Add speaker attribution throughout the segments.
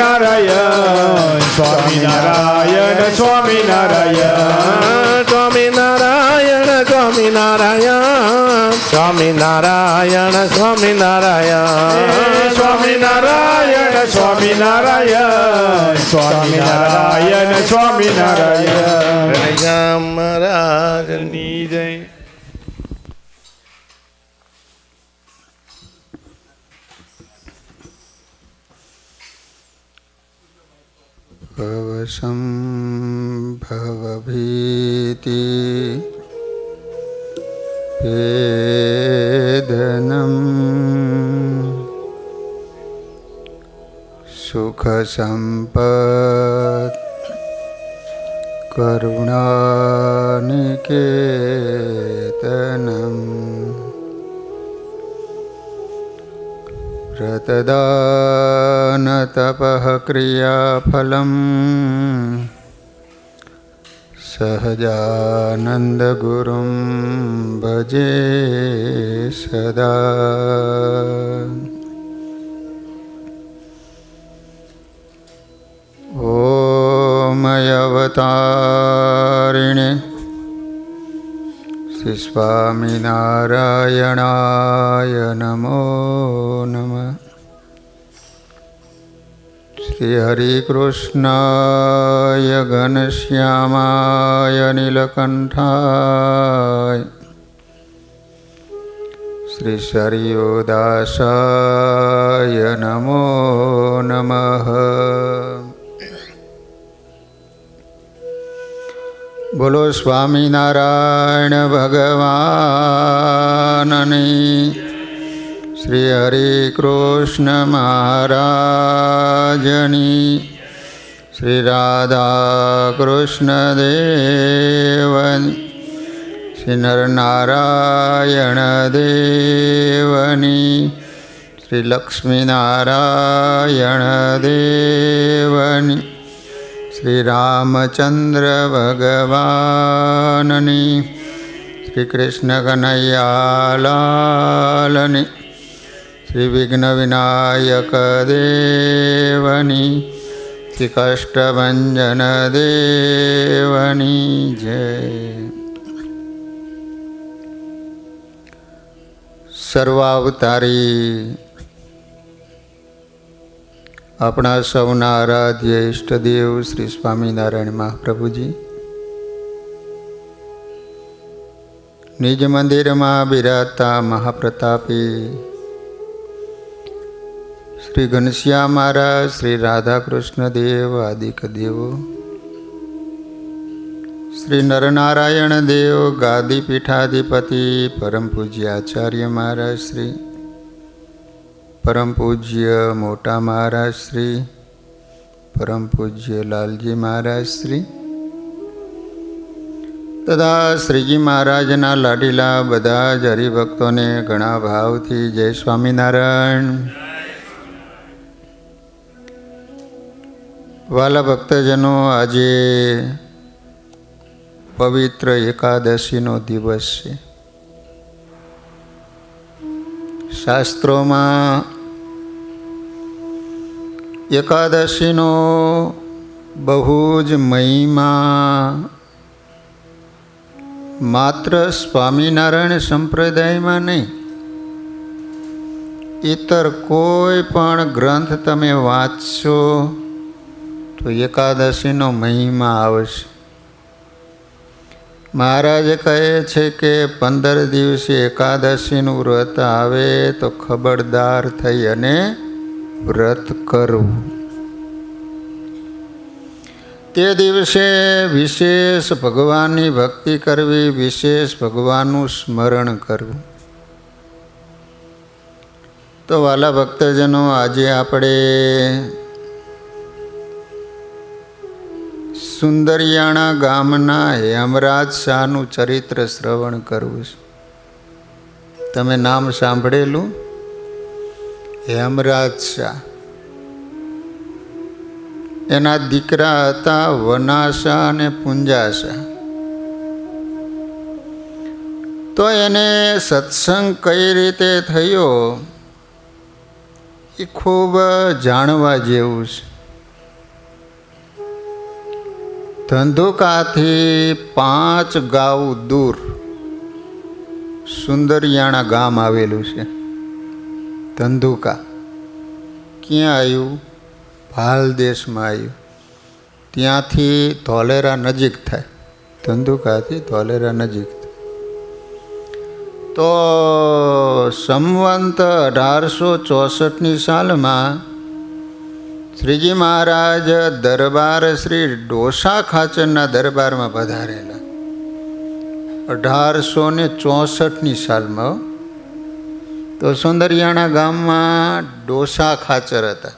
Speaker 1: સ્વામિનારાયણ સ્વામિનારાયણ સ્વામિનારાયણ
Speaker 2: સ્વામિનારાયણ સ્વામિનારાયણ સ્વામિનારાયણ સ્વામિનારાયણ
Speaker 1: સ્વામિનારાયણ સ્વામિનારાયણ સ્વામિનારાયણ સ્વામિનારાયણ
Speaker 2: રામ મહારાજની જય.
Speaker 3: ભવસંભવભીતિ વેદનમ સુખસંપદ કરુણાનિકેતનમ વ્રતદાન તપઃ ક્રિયાફલમ સહજાનંદ ગુરુમ ભજે સદા. ઓમ અવતારિણે શ્રી સ્વામિનારાયણાય નમો નમઃ. શ્રી હરિકૃષ્ણાય ઘનશ્યામાય નીલકંઠાય શ્રી શરીયોદાસાય નમો નમઃ. બોલો સ્વામિનારાયણ ભગવાનની. શ્રી હરિકૃષ્ણ મહારાજની. શ્રી રાધાકૃષ્ણ દેવની. શ્રી નરનારાયણ દેવની. શ્રી લક્ષ્મીનારાયણ દેવની. શ્રી રામચંદ્ર ભગવાનની. શ્રી કૃષ્ણ કનૈયાલાલની. શ્રી વિઘ્ન વિનાયક દેવની. શ્રી કષ્ટભંજન દેવની જય. સર્વાવતારી આપણા સૌના આરાધ્ય ઈષ્ટદેવ શ્રી સ્વામિનારાયણ મહાપ્રભુજી નિજ મંદિરમાં બિરાજતા મહાપ્રતાપી શ્રી ઘનશ્યામ મહારાજ, શ્રી રાધાકૃષ્ણ દેવ આદિક દેવો, શ્રી નરનારાયણ દેવ ગાદી પીઠાધિપતિ પરમ પૂજ્ય આચાર્ય મહારાજ શ્રી, પરમ પૂજ્ય મોટા મહારાજ શ્રી, પરમ પૂજ્ય લાલજી મહારાજ શ્રી તથા શ્રીજી મહારાજના લાડીલા બધા જ હરિભક્તોને ઘણા ભાવથી જય સ્વામિનારાયણ. વાલા ભક્તજનો, આજે પવિત્ર એકાદશીનો દિવસ છે. શાસ્ત્રોમાં એકાદશીનો બહુ જ મહિમા માત્ર સ્વામિનારાયણ સંપ્રદાયમાં નહીં, ઇતર કોઈ પણ ગ્રંથ તમે વાંચશો તો એકાદશીનો મહિમા આવશે. મહારાજ કહે છે કે 15 દિવસે એકાદશીનું વ્રત આવે તો ખબરદાર થઈ અને વ્રત કરવું. તે દિવસે વિશેષ ભગવાનની ભક્તિ કરવી, વિશેષ ભગવાનનું સ્મરણ કરવું. તો વાલા ભક્તજનો, આજે આપણે સુંદરિયાણા ગામના હેમરાજ શાહનું ચરિત્ર શ્રવણ કરવું છે. તમે નામ સાંભળેલું? હેમરાજ શાહ. એના દીકરા હતા વનાશા અને પુંજાશા. તો એને સત્સંગ કઈ રીતે થયો એ ખૂબ જાણવા જેવું છે. ધંધુકાથી 5 ગાઉ દૂર સુંદરિયાણા ગામ આવેલું છે. ધંધુકા ક્યાં આવ્યું? ભાલ દેશમાં આવ્યું. ત્યાંથી ધોલેરા નજીક થાય. ધંધુકાથી ધોલેરા નજીક થાય. તો સંવંત 1864ની સાલમાં શ્રીજી મહારાજ દરબાર શ્રી ડોસા ખાચરના દરબારમાં પધારેલા. 1864ની સાલમાં. તો સુંદરિયાણા ગામમાં ડોસા ખાચર હતા.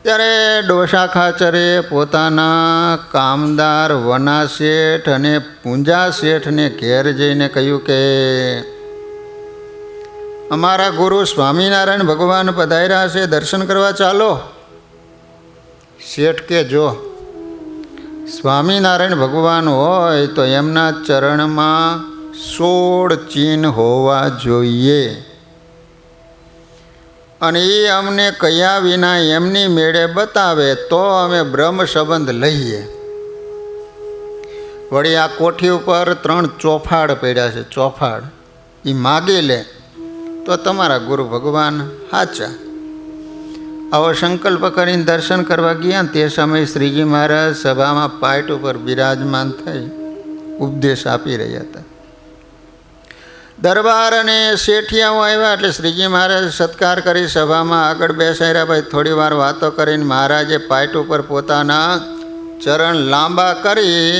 Speaker 3: ત્યારે ડોસા ખાચરે પોતાના કામદાર વના શેઠ અને પૂંજા શેઠને ઘેર જઈને કહ્યું કે અમારા ગુરુ સ્વામિનારાયણ ભગવાન પધાર્યા છે, દર્શન કરવા ચાલો. શેઠ કે જો સ્વામિનારાયણ ભગવાન હોય તો એમના ચરણમાં 16 ચિહ્ન હોવા જોઈએ, અને એ અમને કયા વિના એમની મેળે બતાવે તો અમે બ્રહ્મ સંબંધ લઈએ. વળી આ કોઠી ઉપર 3 ચોફાડ પડ્યા છે. ચોફાડ એ માગી લે તો તમારા ગુરુ ભગવાન સાચા. આવો સંકલ્પ કરીને દર્શન કરવા ગયા. તે સમયે શ્રીજી મહારાજ સભામાં પાટ ઉપર બિરાજમાન થઈ ઉપદેશ આપી રહ્યા હતા. દરબાર અને શેઠિયાઓ આવ્યા એટલે શ્રીજી મહારાજ સત્કાર કરી સભામાં આગળ બેસાડ્યા. ભાઈ થોડી વાર વાતો કરીને મહારાજે પાટ ઉપર પોતાના ચરણ લાંબા કરી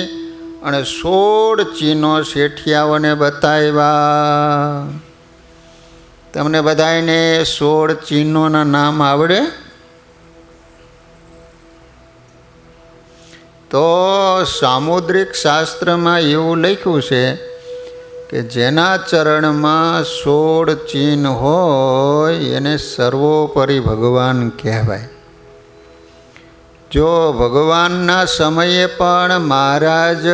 Speaker 3: અને 16 ચિહ્નો શેઠિયાઓને બતાવ્યા. તમને બધાને 16 ચિહ્નોના નામ આવડે? તો સામુદ્રિક શાસ્ત્રમાં એવું લખ્યું છે કે જેના ચરણમાં 16 ચિહ્ન હોય એને સર્વોપરી ભગવાન કહેવાય. જો ભગવાનના સમયે પણ મહારાજ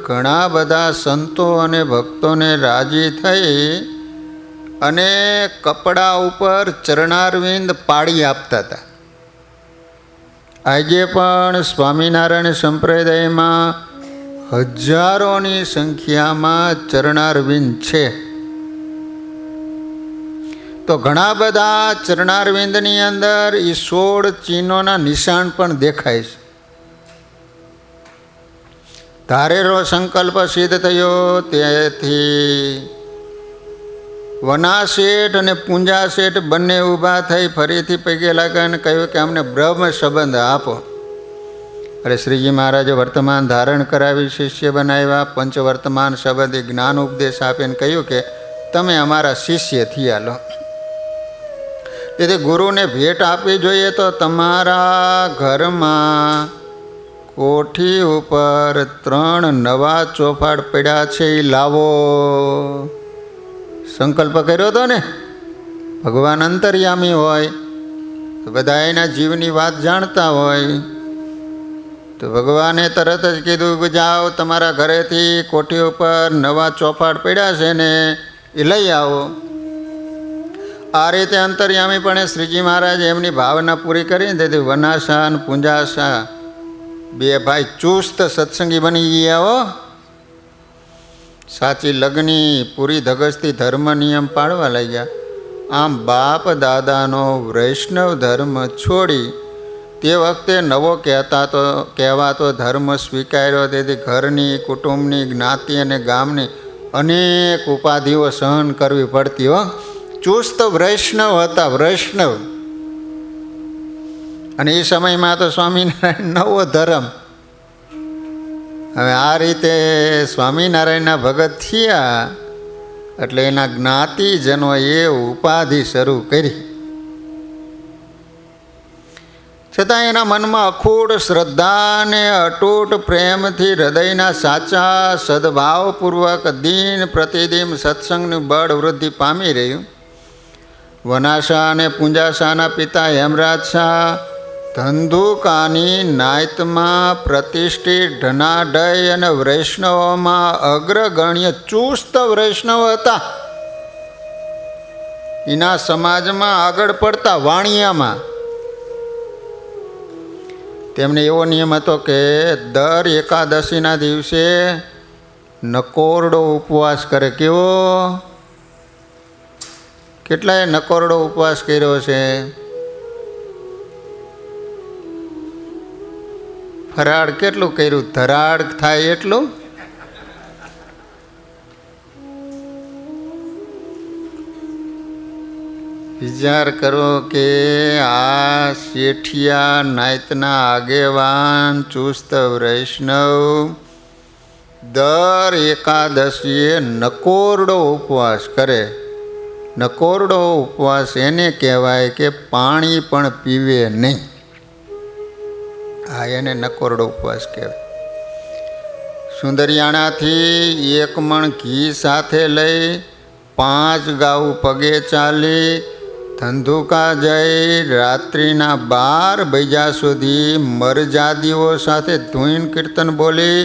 Speaker 3: ઘણા બધા સંતો અને ભક્તોને રાજી થઈ અને કપડા ઉપર ચરણારવિંદ પાડી આપતા હતા. આજે પણ સ્વામિનારાયણ સંપ્રદાયમાં હજારોની સંખ્યામાં ચરણારવિંદ છે. તો ઘણા બધા ચરણારવિંદની અંદર એ 16 ચિહ્નોના નિશાન પણ દેખાય છે. ધારેલો સંકલ્પ સિદ્ધ થયો. તેથી વના શેઠ અને પૂંજા શેઠ બંને ઊભા થઈ ફરીથી પગે લાગ્યા અને કહ્યું કે અમને બ્રહ્મ સંબંધ આપો. અરે શ્રીજી મહારાજે વર્તમાન ધારણ કરાવી શિષ્ય બનાવ્યા. પંચવર્તમાન સંબંધી જ્ઞાન ઉપદેશ આપીને કહ્યું કે તમે અમારા શિષ્ય થયા લો. તેથી ગુરુને ભેટ આપવી જોઈએ તો તમારા ઘરમાં કોઠી ઉપર 3 નવા ચોફાડ પડ્યા છે, એ લાવો. સંકલ્પ કર્યો હતો ને. ભગવાન અંતર્યામી હોય તો બધા એના જીવની વાત જાણતા હોય. તો ભગવાને તરત જ કીધું કે જાઓ તમારા ઘરેથી કોઠી ઉપર નવા ચોફાડ પડ્યા છે ને એ લઈ આવો. આ રીતે અંતર્યામી પણ શ્રીજી મહારાજ એમની ભાવના પૂરી કરીને તેથી વનાશા અને પૂંજાશા 2 ભાઈ ચુસ્ત સત્સંગી બની ગયા હો. સાચી લગ્ની પૂરી ધગસથી ધર્મ નિયમ પાડવા લાગ્યા. આમ બાપ દાદાનો વૈષ્ણવ ધર્મ છોડી તે વખતે નવો કહેવાતો ધર્મ સ્વીકાર્યો. તેથી ઘરની, કુટુંબની, જ્ઞાતિ અને ગામની અનેક ઉપાધિઓ સહન કરવી પડતી હો. ચુસ્ત વૈષ્ણવ હતા, વૈષ્ણવ. અને એ સમયમાં તો સ્વામિનારાયણ નવો ધર્મ. હવે આ રીતે સ્વામિનારાયણના ભગત થયા એટલે એના જ્ઞાતિજનોએ ઉપાધિ શરૂ કરી. છતાં એના મનમાં અખૂટ શ્રદ્ધા અને અતૂટ પ્રેમથી હૃદયના સાચા સદભાવપૂર્વક દિન પ્રતિદિન સત્સંગનું બળ વૃદ્ધિ પામી રહ્યું. વનાશા અને પૂંજાશાના પિતા હેમરાજ શાહ ધંધુકાની નાયતમાં પ્રતિષ્ઠિત ધનાઢય અને વૈષ્ણવોમાં અગ્રગણ્ય ચુસ્ત વૈષ્ણવ હતા. એના સમાજમાં આગળ પડતા વાણિયામાં. તેમને એવો નિયમ હતો કે દર એકાદશીના દિવસે નકોરડો ઉપવાસ કરે. કેવો? કેટલાય નકોરડો ઉપવાસ કર્યો છે? ફરાળ કેટલું કર્યું? ધરાડ થાય એટલું? વિચાર કરો કે આ શેઠિયા નાયતના આગેવાન ચુસ્ત વૈષ્ણવ દર એકાદશીએ નકોરડો ઉપવાસ કરે. નકોરડો ઉપવાસ એને કહેવાય કે પાણી પણ પીવે નહીં. આ એને નકોરડો ઉપવાસ કહેવાય. સુંદરિયાણાથી 1 મણ ઘી સાથે લઈ 5 ગાઉ પગે ચાલી ધંધુકા જઈ રાત્રિના 12 વાગ્યા સુધી મરજાદીઓ સાથે ધૂન કીર્તન બોલી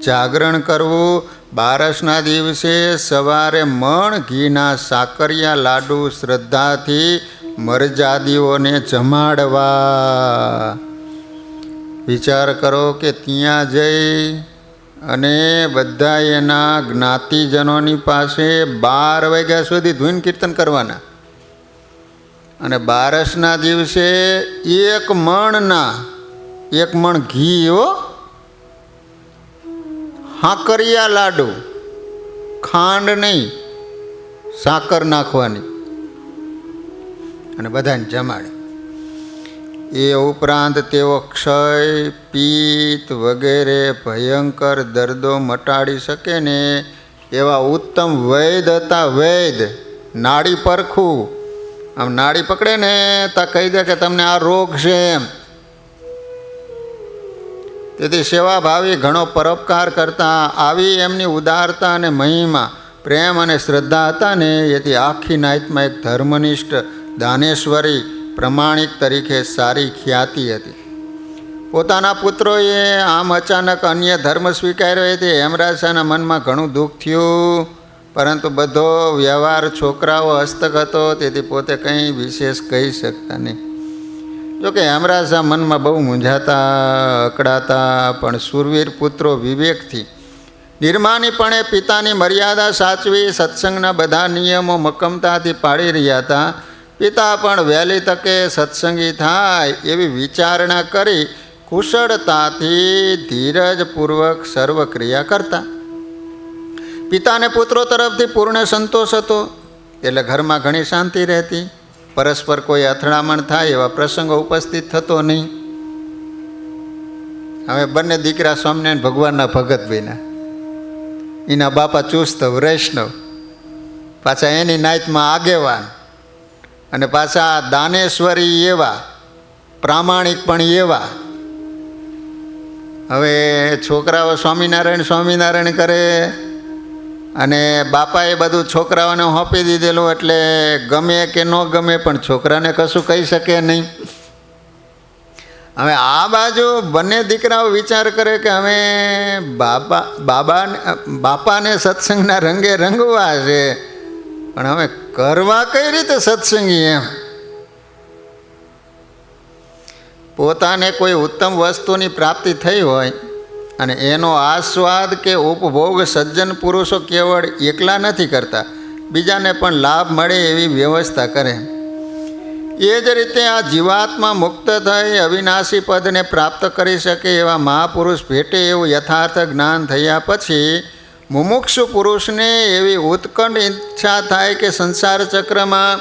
Speaker 3: જાગરણ કરવું. બારસના દિવસે સવારે મણ ઘીના સાકરિયા લાડુ શ્રદ્ધાથી મરજાદીઓને જમાડવા. વિચાર કરો કે ત્યાં જઈ અને બધા એના જ્ઞાતિજનોની પાસે 12 વાગ્યા સુધી ધૂન કીર્તન કરવાના. અને બારસના દિવસે 1 મણ ઘી સાકરિયા લાડુ, ખાંડ નહીં, સાકર નાખવાની અને બધાને જમાડે. એ ઉપરાંત તેઓ ક્ષય, પિત્ત વગેરે ભયંકર દર્દો મટાડી શકે ને એવા ઉત્તમ વૈદ હતા. વૈદ નાડી પરખું, આમ નાડી પકડે ને તો કહી દે કે તમને આ રોગ છે એમ. તેથી સેવાભાવી ઘણો પરોપકાર કરતા. આવી એમની ઉદારતા અને મહિમા, પ્રેમ અને શ્રદ્ધા હતા ને એથી આખી નાયતમાં એક ધર્મનિષ્ઠ દાનેશ્વરી પ્રમાણિક તરીકે સારી ખ્યાતિ હતી. પોતાના પુત્રોએ આમ અચાનક અન્ય ધર્મ સ્વીકાર્યો હતી. હેમરાજ શાહના મનમાં ઘણું દુઃખ થયું, પરંતુ બધો વ્યવહાર છોકરાઓ હસ્તક હતો, તેથી પોતે કંઈ વિશેષ કહી શકતા નહીં. જોકે હેમરાજ શાહ મનમાં બહુ મૂંઝાતા, અકળાતા, પણ શૂરવીર પુત્રો વિવેકથી નિર્માનીપણે પિતાની મર્યાદા સાચવી સત્સંગના બધા નિયમો મક્કમતાથી પાળી રહ્યા હતા. પિતા પણ વહેલી તકે સત્સંગી થાય એવી વિચારણા કરી કુશળતાથી ધીરજપૂર્વક સર્વ ક્રિયા કરતા. પિતાને પુત્રો તરફથી પૂર્ણ સંતોષ હતો, એટલે ઘરમાં ઘણી શાંતિ રહેતી. પરસ્પર કોઈ અથડામણ થાય એવા પ્રસંગો ઉપસ્થિત થતો નહીં. હવે બંને દીકરા સ્વામિનારાયણ ભગવાનના ભગત બન્યા. એના બાપા ચુસ્ત વૈષ્ણવ, પાછા એની નાયતમાં આગેવાન, અને પાછા દાનેશ્વરી એવા, પ્રામાણિક પણ એવા. હવે છોકરાઓ સ્વામિનારાયણ કરે અને બાપાએ બધું છોકરાઓને સોંપી દીધેલું, એટલે ગમે કે ન ગમે પણ છોકરાને કશું કહી શકે નહીં. હવે આ બાજુ બંને દીકરાઓ વિચાર કરે કે હવે બાપાને સત્સંગના રંગે રંગવા છે, પણ હવે કરવા કઈ રીતે સત્સંગી એમ. પોતાને કોઈ ઉત્તમ વસ્તુની પ્રાપ્તિ થઈ હોય અને એનો આસ્વાદ કે ઉપભોગ સજ્જન પુરુષો કેવળ એકલા નથી કરતા, બીજાને પણ લાભ મળે એવી વ્યવસ્થા કરે. એ જ રીતે આ જીવાત્મા મુક્ત થઈ અવિનાશી પદને પ્રાપ્ત કરી શકે એવા મહાપુરુષ ભેટે એવું યથાર્થ જ્ઞાન થયા પછી મુમુક્ષુ પુરુષને એવી ઉત્કંઠ ઈચ્છા થાય કે સંસાર ચક્રમાં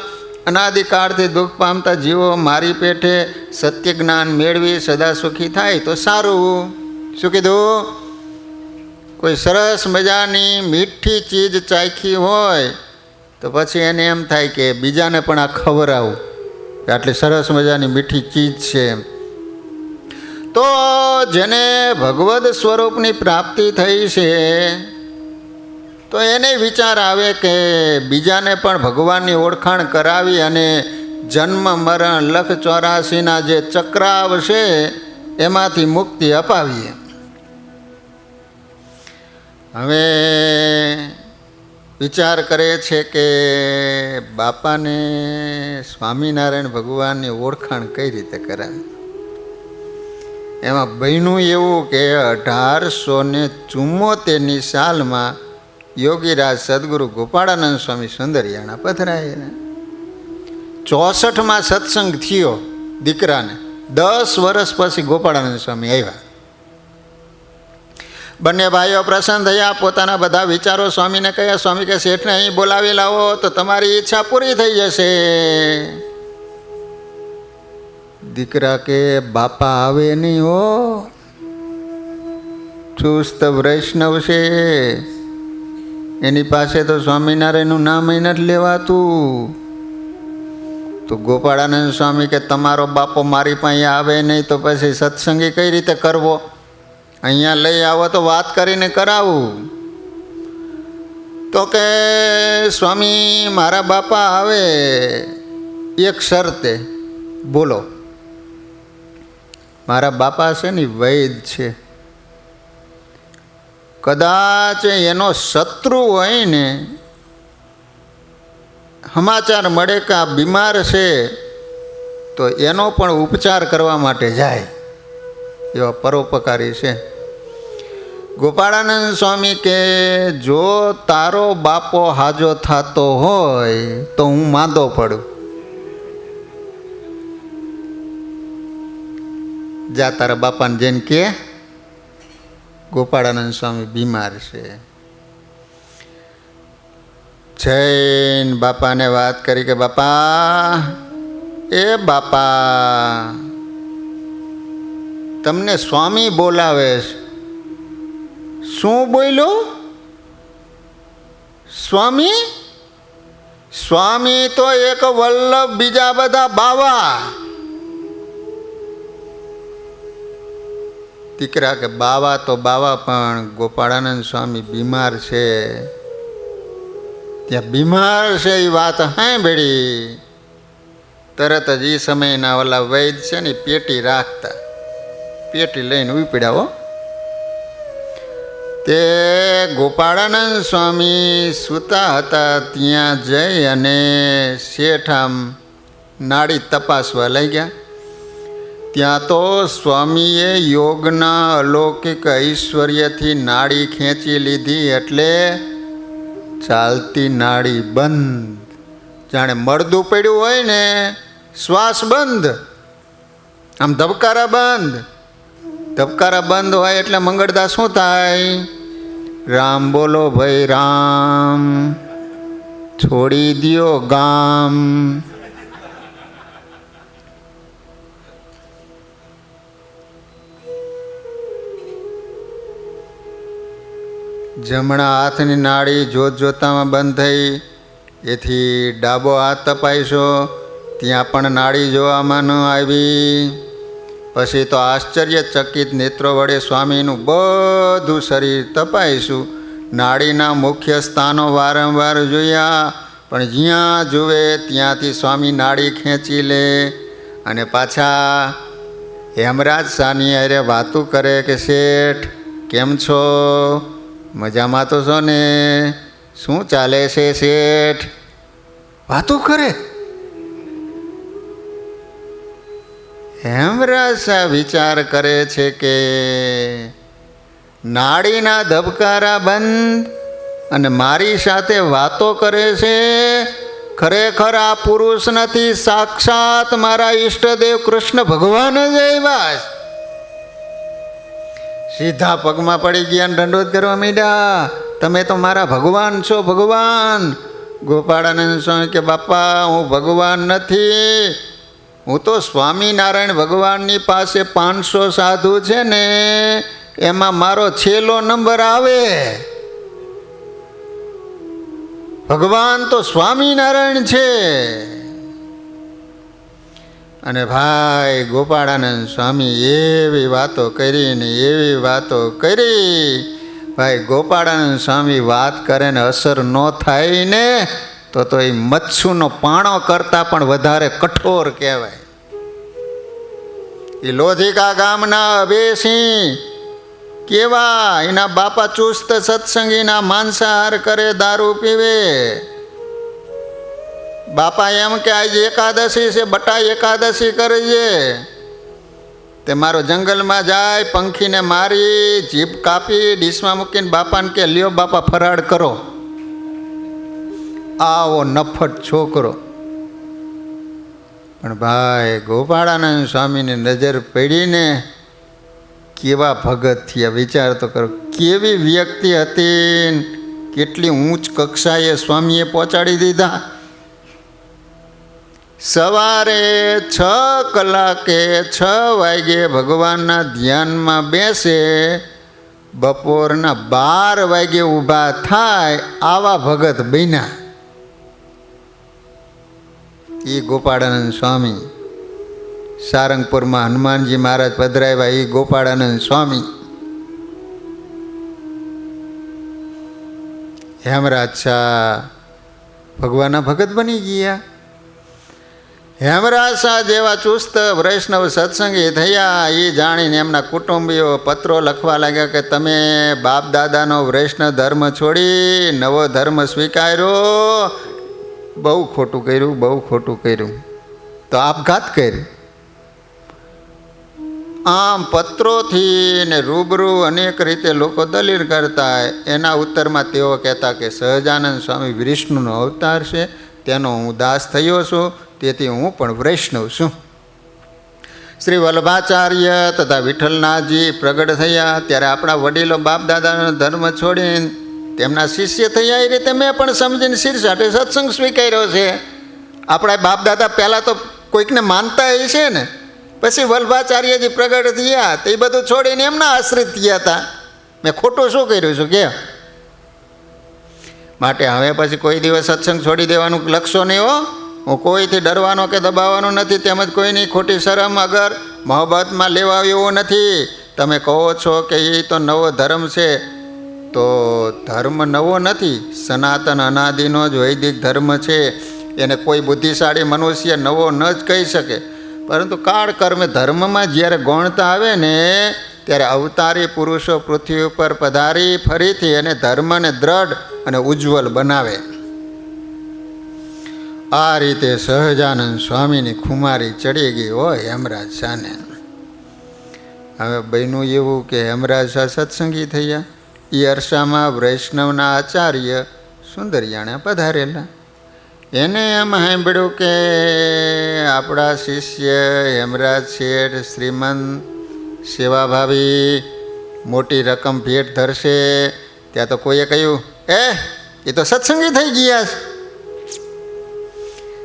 Speaker 3: અનાદિકાળથી દુઃખ પામતા જીવો મારી પેઠે સત્ય જ્ઞાન મેળવી સદા સુખી થાય તો સારું. શું કીધું? કોઈ સરસ મજાની મીઠી ચીજ ચાખી હોય તો પછી એને એમ થાય કે બીજાને પણ આ ખવડાવું, આટલી સરસ મજાની મીઠી ચીજ છે. તો જેને ભગવદ સ્વરૂપની પ્રાપ્તિ થઈ છે તો એને વિચાર આવે કે બીજાને પણ ભગવાનની ઓળખાણ કરાવી અને જન્મ મરણ લખ 84ના જે ચક્રાવ છે એમાંથી મુક્તિ અપાવીએ. હવે વિચાર કરે છે કે બાપાને સ્વામિનારાયણ ભગવાનની ઓળખાણ કઈ રીતે કરાવી. એમાં બન્યું એવું કે 1874ની સાલમાં યોગીરાજ સદગુરુ ગોપાળાનંદ સ્વામી સુંદરિયાણા પધરાયા. 64માં સત્સંગ થયો દીકરાને. 10 વર્ષ પછી ગોપાળાનંદ સ્વામી આવ્યા. બંને ભાઈઓ પ્રસન્ન થયા, પોતાના બધા વિચારો સ્વામીને કહ્યા. સ્વામી કે શેઠને અહીં બોલાવી લાવો તો તમારી ઈચ્છા પૂરી થઈ જશે. દીકરા કે બાપા આવે નહીં હો, ચુસ્ત વૈષ્ણવ છે, એની પાસે તો સ્વામિનારાયણનું નામ નથી લેવાતું. તો ગોપાળાનંદ સ્વામી કે તમારો બાપો મારી પાસે આવે નહીં તો પછી સત્સંગી કઈ રીતે કરવો? અહીંયા લઈ આવો તો વાત કરીને કરાવું. તો કે સ્વામી મારા બાપા આવે એક શરતે. બોલો. મારા બાપા છે ને વૈદ છે, કદાચ એનો શત્રુ હોય ને સમાચાર મળે કે આ બીમાર છે તો એનો પણ ઉપચાર કરવા માટે જાય, એવા પરોપકારી છે. ગોપાળાનંદ સ્વામી કે જો તારો બાપો હાજો થતો હોય તો હું માંદો પડું. જા તારા બાપાને જઈને કે ગોપાળાનંદ સ્વામી બીમાર છે. જૈન બાપાને વાત કરી કે બાપા, એ બાપા તમને સ્વામી બોલાવે છે. શું બોલ્યો? સ્વામી? સ્વામી તો એક વલ્લભ, બીજા બધા બાવા. દીકરા કે બાવા તો બાવા, પણ ગોપાળાનંદ સ્વામી બીમાર છે. ત્યાં બીમાર છે એ વાત સાંભળી તરત જ એ સમયના ઓલા વૈદ છે ને પેટી રાખતા, પેટી લઈને ઉપડ્યા હો. તે ગોપાળાનંદ સ્વામી સૂતા હતા ત્યાં જઈ અને શેઠ આમ નાડી તપાસવા લઈ ગયા. ત્યાં તો સ્વામીએ યોગના અલૌકિક ઐશ્વર્યથી નાડી ખેંચી લીધી, એટલે ચાલતી નાડી બંધ, જાણે મળદું પડ્યું હોય ને, શ્વાસ બંધ, આમ ધબકારા બંધ. ધબકારા બંધ હોય એટલે મંગળદાસ શું થાય? રામ બોલો ભાઈ રામ, છોડી દ્યો ગામ. જમણા હાથની નાડી જોત જોતામાં બંધ થઈ. એથી ડાબો હાથ તપાઈશો, ત્યાં પણ નાડી જોવામાં ન આવી. પછી તો આશ્ચર્યચકિત નેત્રો વડે સ્વામીનું બધું શરીર તપાઈશું. નાડીના મુખ્ય સ્થાનો વારંવાર જોયા, પણ જ્યાં જુએ ત્યાંથી સ્વામી નાડી ખેંચી લે અને પાછા હેમરાજ સાની હારે વાતું કરે કે શેઠ કેમ છો? મજામાં તો છો ને? શું ચાલે છે શેઠ? વાતું કરે. હેમરાજ વિચાર કરે છે કે નાડીના ધબકારા બંધ અને મારી સાથે વાતો કરે છે. ખરેખર આ પુરુષ નથી, સાક્ષાત મારા ઈષ્ટદેવ કૃષ્ણ ભગવાન જ આવ્યા. સીધા પગમાં પડી ગયા અને દંડોત કરવા માંડ્યા. તમે તો મારા ભગવાન છો, ભગવાન. ગોપાળાનંદ સ્વામી કે બાપા હું ભગવાન નથી, હું તો સ્વામિનારાયણ ભગવાનની પાસે 500 સાધુ છે ને એમાં મારો છેલ્લો નંબર આવે. ભગવાન તો સ્વામિનારાયણ છે. અને ભાઈ ગોપાળાનંદ સ્વામી એવી વાતો કરી ને એવી વાતો કરી. ભાઈ ગોપાળાનંદ સ્વામી વાત કરે ને અસર ન થાય ને તો એ મચ્છુનો પાણો કરતાં પણ વધારે કઠોર કહેવાય. એ લોધિકા ગામના અભેસિંહ કેવા, એના બાપા ચુસ્ત સત્સંગીના, માંસાહાર કરે, દારૂ પીવે. બાપા એમ કે આજે એકાદશી છે, બટા એકાદશી કરજે. તે મારો જંગલમાં જાય, પંખીને મારી જીભ કાપી ડીશમાં મૂકીને બાપાને કે લ્યો બાપા ફરાળ કરો. આવો નફટ છોકરો. પણ ભાઈ ગોપાળાનંદ સ્વામીની નજર પડીને કેવા ભગત થયા, વિચાર તો કરો. કેવી વ્યક્તિ હતી, કેટલી ઊંચ કક્ષાએ સ્વામીએ પહોંચાડી દીધા. સવારે 6 કલાકે 6 વાગે ભગવાનના ધ્યાનમાં બેસે, બપોરના 12 વાગે ઊભા થાય, આવા ભગત બન્યા. એ ગોપાળાનંદ સ્વામી. સારંગપુરમાં હનુમાનજી મહારાજ પધરાવ્યા, એ ગોપાળાનંદ સ્વામી. હેમરાજ શાહ ભગવાનના ભગત બની ગયા. હેમરાજ શાહ જેવા ચુસ્ત વૈષ્ણવ સત્સંગી થયા. એ જાણીને એમના કુટુંબીઓ પત્રો લખવા લાગ્યા કે તમે બાપ દાદાનો વૈષ્ણવ ધર્મ છોડી નવો ધર્મ સ્વીકાર્યો, બહુ ખોટું કર્યું, બહુ ખોટું કર્યું. તો આપઘાત કર્યો. આમ પત્રોથી ને રૂબરૂ અનેક રીતે લોકો દલીલ કરતા. એના ઉત્તરમાં તેઓ કહેતા કે સહજાનંદ સ્વામી વિષ્ણુનો અવતાર છે, તેનો હું દાસ થયો છું, તેથી હું પણ વૈષ્ણવ છું. શ્રી વલ્લભાચાર્ય તથા વિઠ્ઠલનાથજી પ્રગટ થયા ત્યારે આપણા વડીલો બાપ દાદાનો ધર્મ છોડીને તેમના શિષ્ય થયા. એ રીતે મેં પણ સમજીને શીર્ષાટે સત્સંગ સ્વીકાર્યો છે. આપણા બાપ દાદા પહેલાં તો કોઈકને માનતા એ છે ને, પછી વલ્લભાચાર્યજી પ્રગટ થયા તો એ બધું છોડીને એમના આશ્રિત થયા હતા. મેં ખોટું શું કર્યું છું કે? માટે હવે પછી કોઈ દિવસ સત્સંગ છોડી દેવાનું લખશો નહીં હો. હું કોઈથી ડરવાનો કે દબાવવાનો નથી, તેમજ કોઈની ખોટી શરમ અગર મોહબ્બતમાં લેવા એવું નથી. તમે કહો છો કે એ તો નવો ધર્મ છે, તો ધર્મ નવો નથી, સનાતન અનાદિનો જ વૈદિક ધર્મ છે. એને કોઈ બુદ્ધિશાળી મનુષ્ય નવો ન જ કહી શકે. પરંતુ કાળ કર્મે ધર્મમાં જ્યારે ગૌણતા આવે ને ત્યારે અવતારી પુરુષો પૃથ્વી ઉપર પધારી ફરીથી એને ધર્મને દ્રઢ અને ઉજ્જવલ બનાવે. આ રીતે સહજાનંદ સ્વામીની ખુમારી ચડી ગઈ હોય હેમરાજ શાહને. હવે બન્યું એવું કે હેમરાજ શાહ સત્સંગી થયા. એ અરસામાં વૈષ્ણવના આચાર્ય સુંદરિયાણા પધારેલા. એને એમ સાંભળ્યું કે આપણા શિષ્ય હેમરાજ શેઠ શ્રીમંત સેવાભાવી મોટી રકમ ભેટ ધરશે. ત્યાં તો કોઈએ કહ્યું એ તો સત્સંગી થઈ ગયા છે,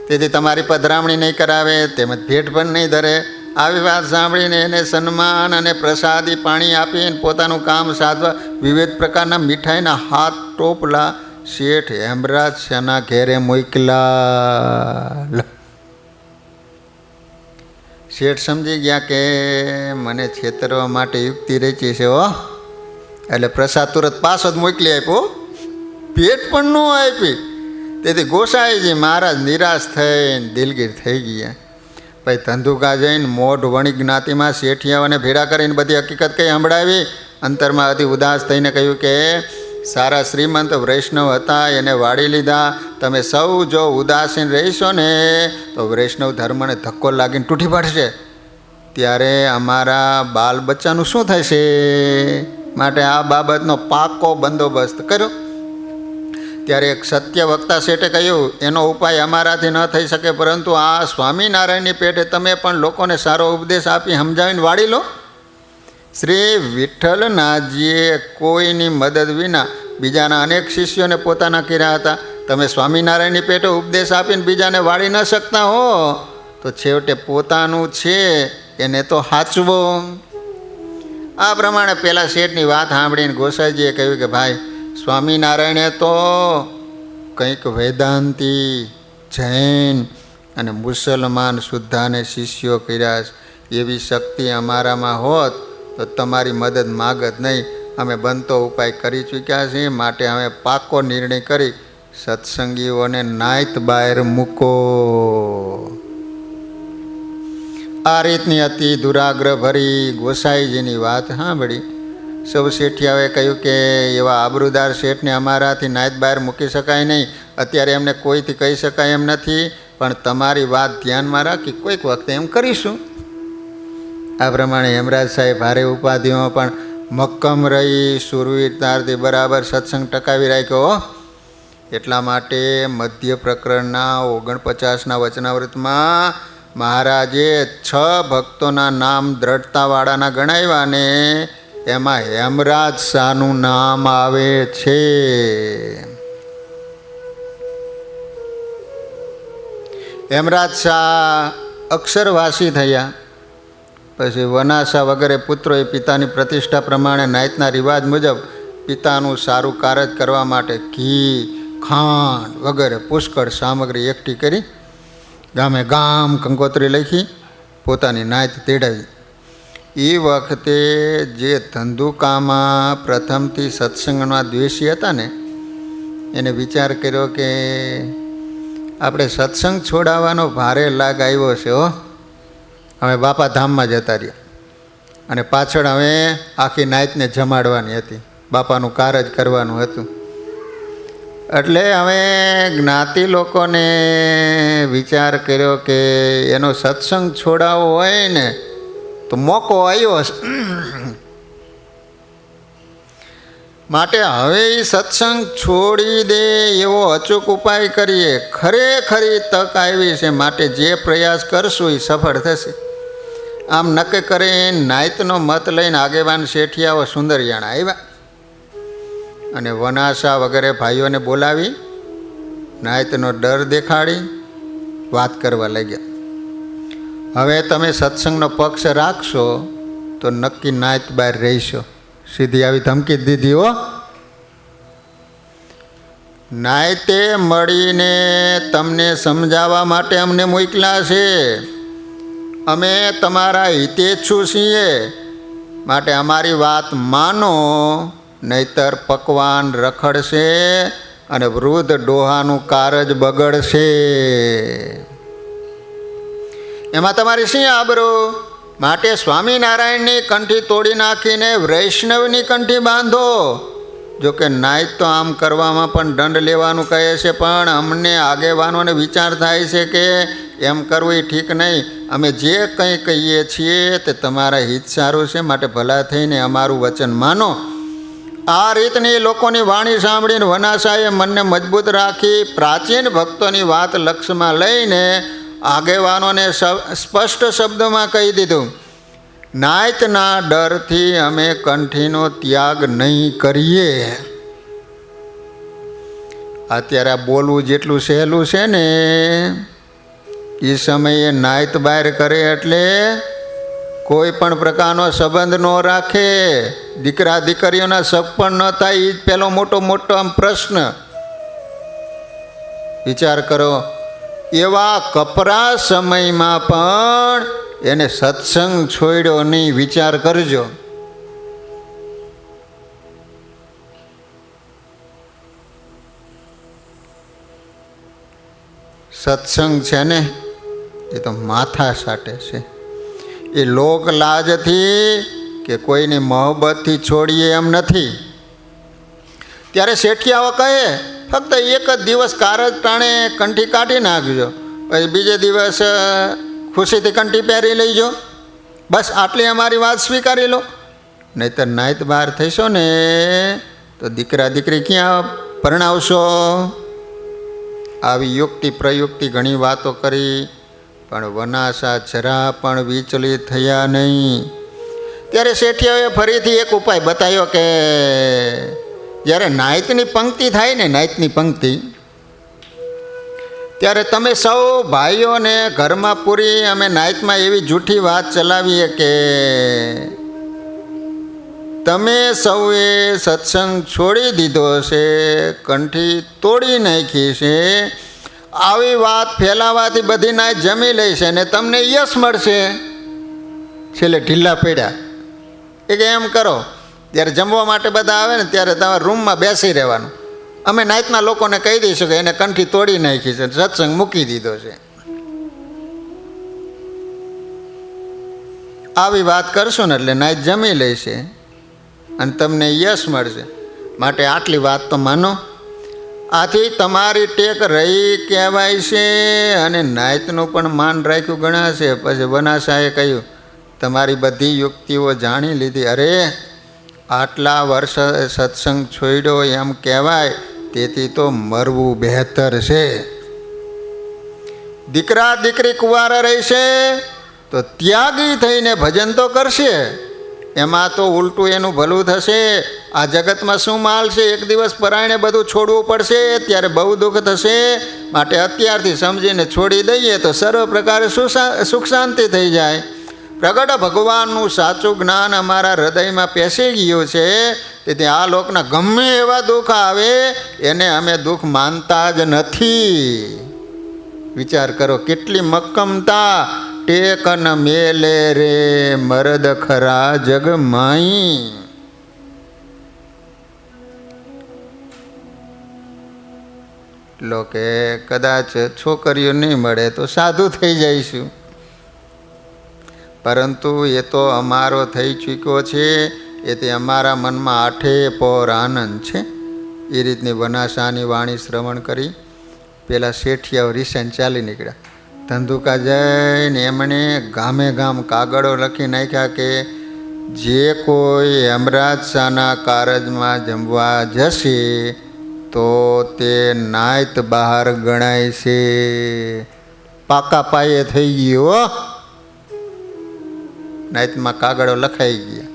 Speaker 3: તેથી તમારી પધરામણી નહીં કરાવે, તેમજ ભેટ પણ નહીં ધરે. આવી વાત સાંભળીને એને સન્માન અને પ્રસાદી પાણી આપીને પોતાનું કામ સાધવા વિવિધ પ્રકારના મીઠાઈના હાથ ટોપલા શેઠ હેમરાજ શાહના ઘેરે મોકલા. શેઠ સમજી ગયા કે મને છેતરવા માટે યુક્તિ રચી છે હો, એટલે પ્રસાદ તુરત પાછો જ મોકલી આપ્યો, ભેટ પણ ન આપી. તેથી ગોસાઈજી મહારાજ નિરાશ થઈને દિલગીર થઈ ગયા. પછી ધંધુકા જઈને મોઢ વણી જ્ઞાતિમાં શેઠિયાઓને ભેળા કરીને બધી હકીકત કંઈ સંભળાવી. અંતરમાં અતિ ઉદાસ થઈને કહ્યું કે સારા શ્રીમંત વૈષ્ણવ હતા, એને વાળી લીધા. તમે સૌ જો ઉદાસીન રહીશો ને તો વૈષ્ણવ ધર્મને ધક્કો લાગીને તૂટી પડશે, ત્યારે અમારા બાલ બચ્ચાનું શું થશે? માટે આ બાબતનો પાકો બંદોબસ્ત કર્યો. ત્યારે એક સત્ય વક્તા શેઠે કહ્યું એનો ઉપાય અમારાથી ન થઈ શકે, પરંતુ આ સ્વામિનારાયણની પેટે તમે પણ લોકોને સારો ઉપદેશ આપી સમજાવીને વાળી લો. શ્રી વિઠ્ઠલનાથજીએ કોઈની મદદ વિના બીજાના અનેક શિષ્યોને પોતાના કર્યા હતા. તમે સ્વામિનારાયણની પેટે ઉપદેશ આપીને બીજાને વાળી ન શકતા હો તો છેવટે પોતાનું છે એને તો સાચવો. આ પ્રમાણે પેલા શેઠની વાત સાંભળીને ગોસાઈજીએ કહ્યું કે ભાઈ, સ્વામિનારાયણે તો કંઈક વેદાંતિ, જૈન અને મુસલમાન શુદ્ધાને શિષ્યો કર્યા. એવી શક્તિ અમારામાં હોત તો તમારી મદદ માગત નહીં. અમે બનતો ઉપાય કરી ચૂક્યા છીએ, માટે અમે પાકો નિર્ણય કરી સત્સંગીઓને નાયત બહાર મૂકો. આ રીતની અતિ દુરાગ્રહ ભરી ગોસાઈજીની વાત સાંભળી સૌ શેઠિયાઓએ કહ્યું કે એવા આબરૂદાર શેઠને અમારાથી નાયત બહાર મૂકી શકાય નહીં. અત્યારે એમને કોઈથી કહી શકાય એમ નથી, પણ તમારી વાત ધ્યાનમાં રાખી કોઈક વખતે એમ કરીશું. આ પ્રમાણે હેમરાજ સાહેબ ભારે ઉપાધિઓમાં પણ મક્કમ રહી સુરવીરતાથી બરાબર સત્સંગ ટકાવી રાખ્યો. એટલા માટે મધ્ય પ્રકરણના 49ના વચનાવૃતમાં મહારાજે 6 ભક્તોના નામ દ્રઢતાવાળાના ગણાવ્યા ને એમાં હેમરાજ શાહનું નામ આવે છે. હેમરાજ શાહ અક્ષરવાસી થયા. પછી વનાસા વગેરે પુત્રોએ પિતાની પ્રતિષ્ઠા પ્રમાણે નાયતના રિવાજ મુજબ પિતાનું સારું કાર્ય કરવા માટે ઘી, ખાંડ વગેરે પુષ્કળ સામગ્રી એકઠી કરી ગામે ગામ કંકોત્રી લખી પોતાની નાયત તેડાવી. એ વખતે જે ધંધુકામાં પ્રથમથી સત્સંગના દ્વેષી હતા ને એને વિચાર કર્યો કે આપણે સત્સંગ છોડાવવાનો ભારે લાગ આવ્યો છે. હવે બાપા ધામમાં જતા રહ્યા અને પાછળ હવે આખી નાયતને જમાડવાની હતી, બાપાનું કાર્ય જ કરવાનું હતું. એટલે હવે જ્ઞાતિ લોકોને વિચાર કર્યો કે એનો સત્સંગ છોડાવવો હોય ને તો મોકો આવ્યો હશે, માટે હવે એ સત્સંગ છોડી દે એવો અચૂક ઉપાય કરીએ. ખરેખરી તક આવી છે, માટે જે પ્રયાસ કરશું એ સફળ થશે. આમ નક્કી કરી નાયતનો મત લઈને આગેવાન શેઠિયાઓ સુંદરિયાણા આવ્યા અને વનાસા વગેરે ભાઈઓને બોલાવી નાયતનો ડર દેખાડી વાત કરવા લાગ્યા. હવે તમે સત્સંગનો પક્ષ રાખશો તો નક્કી નાયત બહાર રહીશો. સીધી આવી ધમકી દીધી હો. નાયતે મળીને તમને સમજાવવા માટે અમને મોકલ્યા છે. અમે તમારા હિતેચ્છુ છીએ, માટે અમારી વાત માનો, નહીતર પકવાન રખડશે અને વૃદ્ધ ડોહાનું કારજ બગડશે. એમાં તમારી શી આબરૂ? માટે સ્વામિનારાયણની કંઠી તોડી નાખીને વૈષ્ણવની કંઠી બાંધો. જોકે નાયત તો આમ કરવામાં પણ દંડ લેવાનું કહે છે, પણ અમને આગેવાનોને વિચાર થાય છે કે એમ કરવું એ ઠીક નહીં. અમે જે કંઈ કહીએ છીએ તે તમારા હિત સારું છે, માટે ભલા થઈને અમારું વચન માનો. આ રીતની લોકોની વાણી સાંભળીને વનાસાએ મનને મજબૂત રાખી પ્રાચીન ભક્તોની વાત લક્ષ્યમાં લઈને આગેવાનોને સ્પષ્ટ શબ્દોમાં કહી દીધું, નાયતના ડરથી અમે કંઠીનો ત્યાગ નહીં કરીએ. અત્યારે આ બોલવું જેટલું સહેલું છે ને, એ સમયે નાયત બહાર કરે એટલે કોઈ પણ પ્રકારનો સંબંધ ન રાખે, દીકરા દીકરીઓના શક પણ ન થાય. એ જ પહેલો મોટો આમ પ્રશ્ન. વિચાર કરો, એવા કપરા સમયમાં પણ એને સત્સંગ છોડ્યો નહીં. વિચાર કરજો. સત્સંગ છે ને એ તો માથા સાટે છે. એ લોક લાજથી કે કોઈની મોહબ્બતથી છોડીએ એમ નથી. ત્યારે શેઠિયાઓ કહે ફક્ત એક જ દિવસ કારજ ટાણે કંઠી કાઢી નાખજો, પછી બીજે દિવસ ખુશીથી કંઠી પહેરી લઈજો. બસ આટલી અમારી વાત સ્વીકારી લો, નહીંતર નાયત બહાર થઈશો ને તો દીકરા દીકરી ક્યાં પરણાવશો. આવી યુક્તિ પ્રયુક્તિ ઘણી વાતો કરી, પણ વનાસા જરા પણ વિચલિત થયા નહીં. ત્યારે શેઠિયાઓએ ફરીથી એક ઉપાય બતાવ્યો કે જ્યારે નાયતની પંક્તિ થાય ને, નાયતની પંક્તિ, ત્યારે તમે સૌ ભાઈઓને ઘરમાં પૂરી અમે નાયતમાં એવી જૂઠી વાત ચલાવીએ કે તમે સૌએ સત્સંગ છોડી દીધો છે, કંઠી તોડી નાખી છે. આવી વાત ફેલાવાથી બધી નાયત જમી લે છે ને તમને યશ મળશે. છેલ્લે ઢીલા પડ્યા. એ કે એમ કરો, જ્યારે જમવા માટે બધા આવે ને ત્યારે તમારા રૂમમાં બેસી રહેવાનું. અમે નાયતના લોકોને કહી દઈશું કે એને કંઠી તોડી નાખી છે, સત્સંગ મૂકી દીધો છે. આવી વાત કરશો ને એટલે નાયત જમી લેશે અને તમને યશ મળશે. માટે આટલી વાત તો માનો. આથી તમારી ટેક રહી કહેવાય છે અને નાયતનું પણ માન રાખ્યું ગણાશે. પછી વનાસાએ કહ્યું, તમારી બધી યુક્તિઓ જાણી લીધી. અરે આટલા વર્ષ સત્સંગ છોડ્યો એમ કહેવાય, તેથી તો મરવું બહેતર છે. દીકરા દીકરી કુંવારા રહેશે તો ત્યાગી થઈને ભજન તો કરશે, એમાં તો ઉલટું એનું ભલું થશે. આ જગતમાં શું માલ છે? એક દિવસ પરાયણે બધું છોડવું પડશે, ત્યારે બહુ દુઃખ થશે. માટે અત્યારથી સમજીને છોડી દઈએ તો સર્વ પ્રકારે સુખ શાંતિ થઈ જાય. પ્રગટ ભગવાનનું સાચું જ્ઞાન અમારા હૃદયમાં પેસી ગયું છે, તેથી આ લોકના ગમે એવા દુઃખ આવે એને અમે દુઃખ માનતા જ નથી. વિચાર કરો કેટલી મક્કમતા. ટેકન મેલે રે મરદ ખરા જગ માઈ. લોકે કદાચ છોકરીઓ નહીં મળે તો સાધુ થઈ જઈશું, પરંતુ એ તો અમારો થઈ ચૂક્યો છે. એથી અમારા મનમાં આઠે પોર આનંદ છે. એ રીતની વનાસાની વાણી શ્રવણ કરી પેલા શેઠિયાઓ રિસાઈને ચાલી નીકળ્યા. ધંધુકા જઈને એમણે ગામે ગામ કાગળો લખી નાખ્યા કે જે કોઈ હેમરાજ શાહના કારજમાં જમવા જશે તો તે નાયત બહાર ગણાય છે. પાકા પાયે થઈ ગયો. નાયતમાં કાગળો લખાઈ ગયા.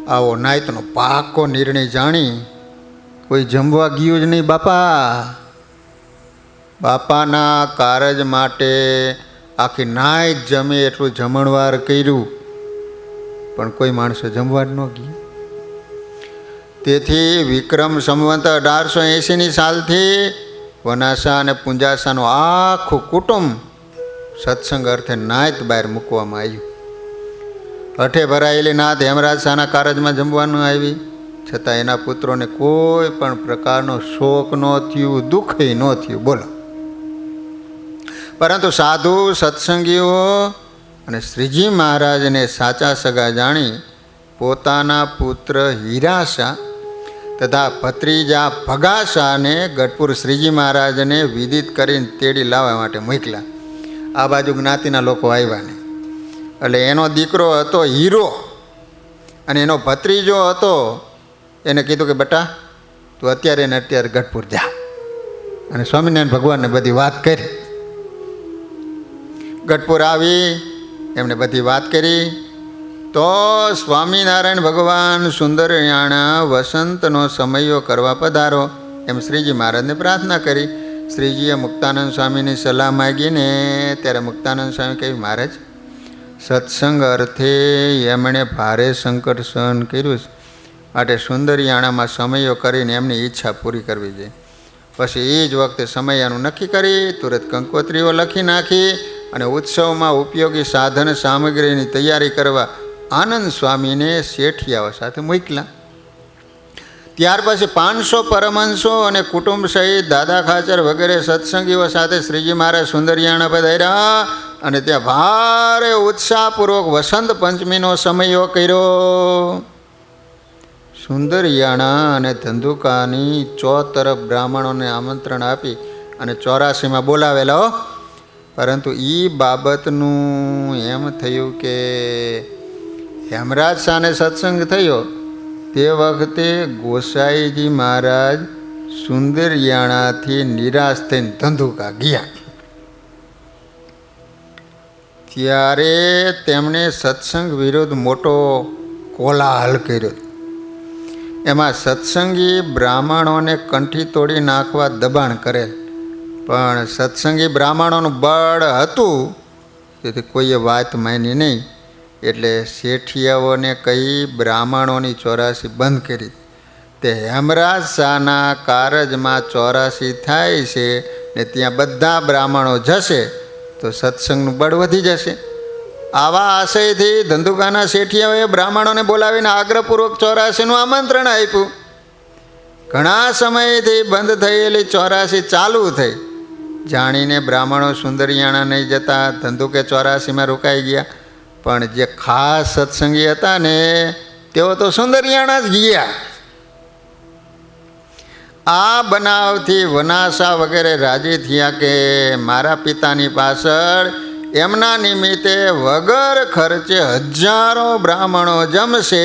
Speaker 3: આવો નાયતનો પાકો નિર્ણય જાણી કોઈ જમવા ગયું જ નહીં. બાપાના કારજ માટે આખી નાયત જમે એટલું જમણવાર કર્યું, પણ કોઈ માણસો જમવા જ ન ગયું. તેથી વિક્રમ સંવંત 1880ની સાલથી વનાસા અને પુંજાસાનું આખું કુટુંબ સત્સંગ અર્થે નાયત બહાર મૂકવામાં આવ્યું. હઠે ભરાયેલી નાત હેમરાજ શાહના કારજમાં જમવાનું આવી, છતાં એના પુત્રોને કોઈ પણ પ્રકારનો શોક ન થયું, દુઃખ ન થયું. બોલો. પરંતુ સાધુ સત્સંગીઓ અને શ્રીજી મહારાજને સાચા સગા જાણી પોતાના પુત્ર હીરાશા તથા ભત્રીજા ભગાશાને ગઢપુર શ્રીજી મહારાજને વિદિત કરીને તેડી લાવવા માટે મોકલ્યા. આ બાજુ જ્ઞાતિના લોકો આવ્યા ને, એટલે એનો દીકરો હતો હીરો અને એનો ભત્રીજો હતો. એને કીધું કે બેટા તું અત્યારે ને અત્યારે ગઢપુર જા. અને સ્વામિનારાયણ ભગવાનને બધી વાત કરી. ગઢપુર આવી એમણે બધી વાત કરી તો સ્વામિનારાયણ ભગવાન સુંદરયાણા વસંતનો સમયો કરવા પધારો એમ શ્રીજી મહારાજને પ્રાર્થના કરી. શ્રીજીએ મુક્તાનંદ સ્વામીની સલાહ માગીને ત્યારે મુક્તાનંદ સ્વામી કહ્યું, મહારાજ સત્સંગ અર્થે એમણે ભારે સંકટ સહન કર્યું છે, માટે સુંદરિયાણામાં સમયો કરીને એમની ઈચ્છા પૂરી કરવી જોઈએ. પછી એ જ વખતે સમયાનું નક્કી કરી તુરત કંકોત્રીઓ લખી નાખી અને ઉત્સવમાં ઉપયોગી સાધન સામગ્રીની તૈયારી કરવા આનંદ સ્વામીને શેઠિયાઓ સાથે મોકલ્યા. ત્યાર પછી 500 પરમહંસો અને કુટુંબ સહિત દાદા ખાચર વગેરે સત્સંગીઓ સાથે શ્રીજી મહારાજ સુંદરિયાણા પધાર્યા અને ત્યાં ભારે ઉત્સાહપૂર્વક વસંત પંચમીનો સમયો કર્યો. સુંદરિયાણા અને ધંધુકાની તરફ બ્રાહ્મણોને આમંત્રણ આપી અને 84માં બોલાવેલા. પરંતુ એ બાબતનું એમ થયું કે હેમરાજ શાહને સત્સંગ થયો તે વખતે ગોસાઈજી મહારાજ સુંદરિયાણાથી નિરાશ થઈને ધંધુકા ગયા. ત્યારે તેમણે સત્સંગ વિરુદ્ધ મોટો કોલાહલ કર્યો. એમાં સત્સંગી બ્રાહ્મણોને કંઠી તોડી નાખવા દબાણ કરેલ, પણ સત્સંગી બ્રાહ્મણોનું બળ હતું તેથી કોઈએ વાત માની નહીં. એટલે શેઠિયાઓને કહી બ્રાહ્મણોની 84 બંધ કરી. તે હેમરાજ શાહના કારજમાં 84 થાય છે ને ત્યાં બધા બ્રાહ્મણો જશે તો સત્સંગનું બળ વધી જશે. આવા આશયથી ધંધુકાના શેઠિયાઓએ બ્રાહ્મણોને બોલાવીને આગ્રહપૂર્વક 84નું આમંત્રણ આપ્યું. ઘણા સમયથી બંધ થયેલી 84 ચાલુ થઈ. જાણીને બ્રાહ્મણો સુંદરિયાણા નહીં જતા ધંધુકે 84માં રોકાઈ ગયા. પણ જે ખાસ સત્સંગી હતા ને તેઓ તો સુંદરિયાણા જ ગયા. આ બનાવથી વનાસા વગેરે રાજી થયા કે મારા પિતાની પાછળ એમના નિમિત્તે વગર ખર્ચે હજારો બ્રાહ્મણો જમશે.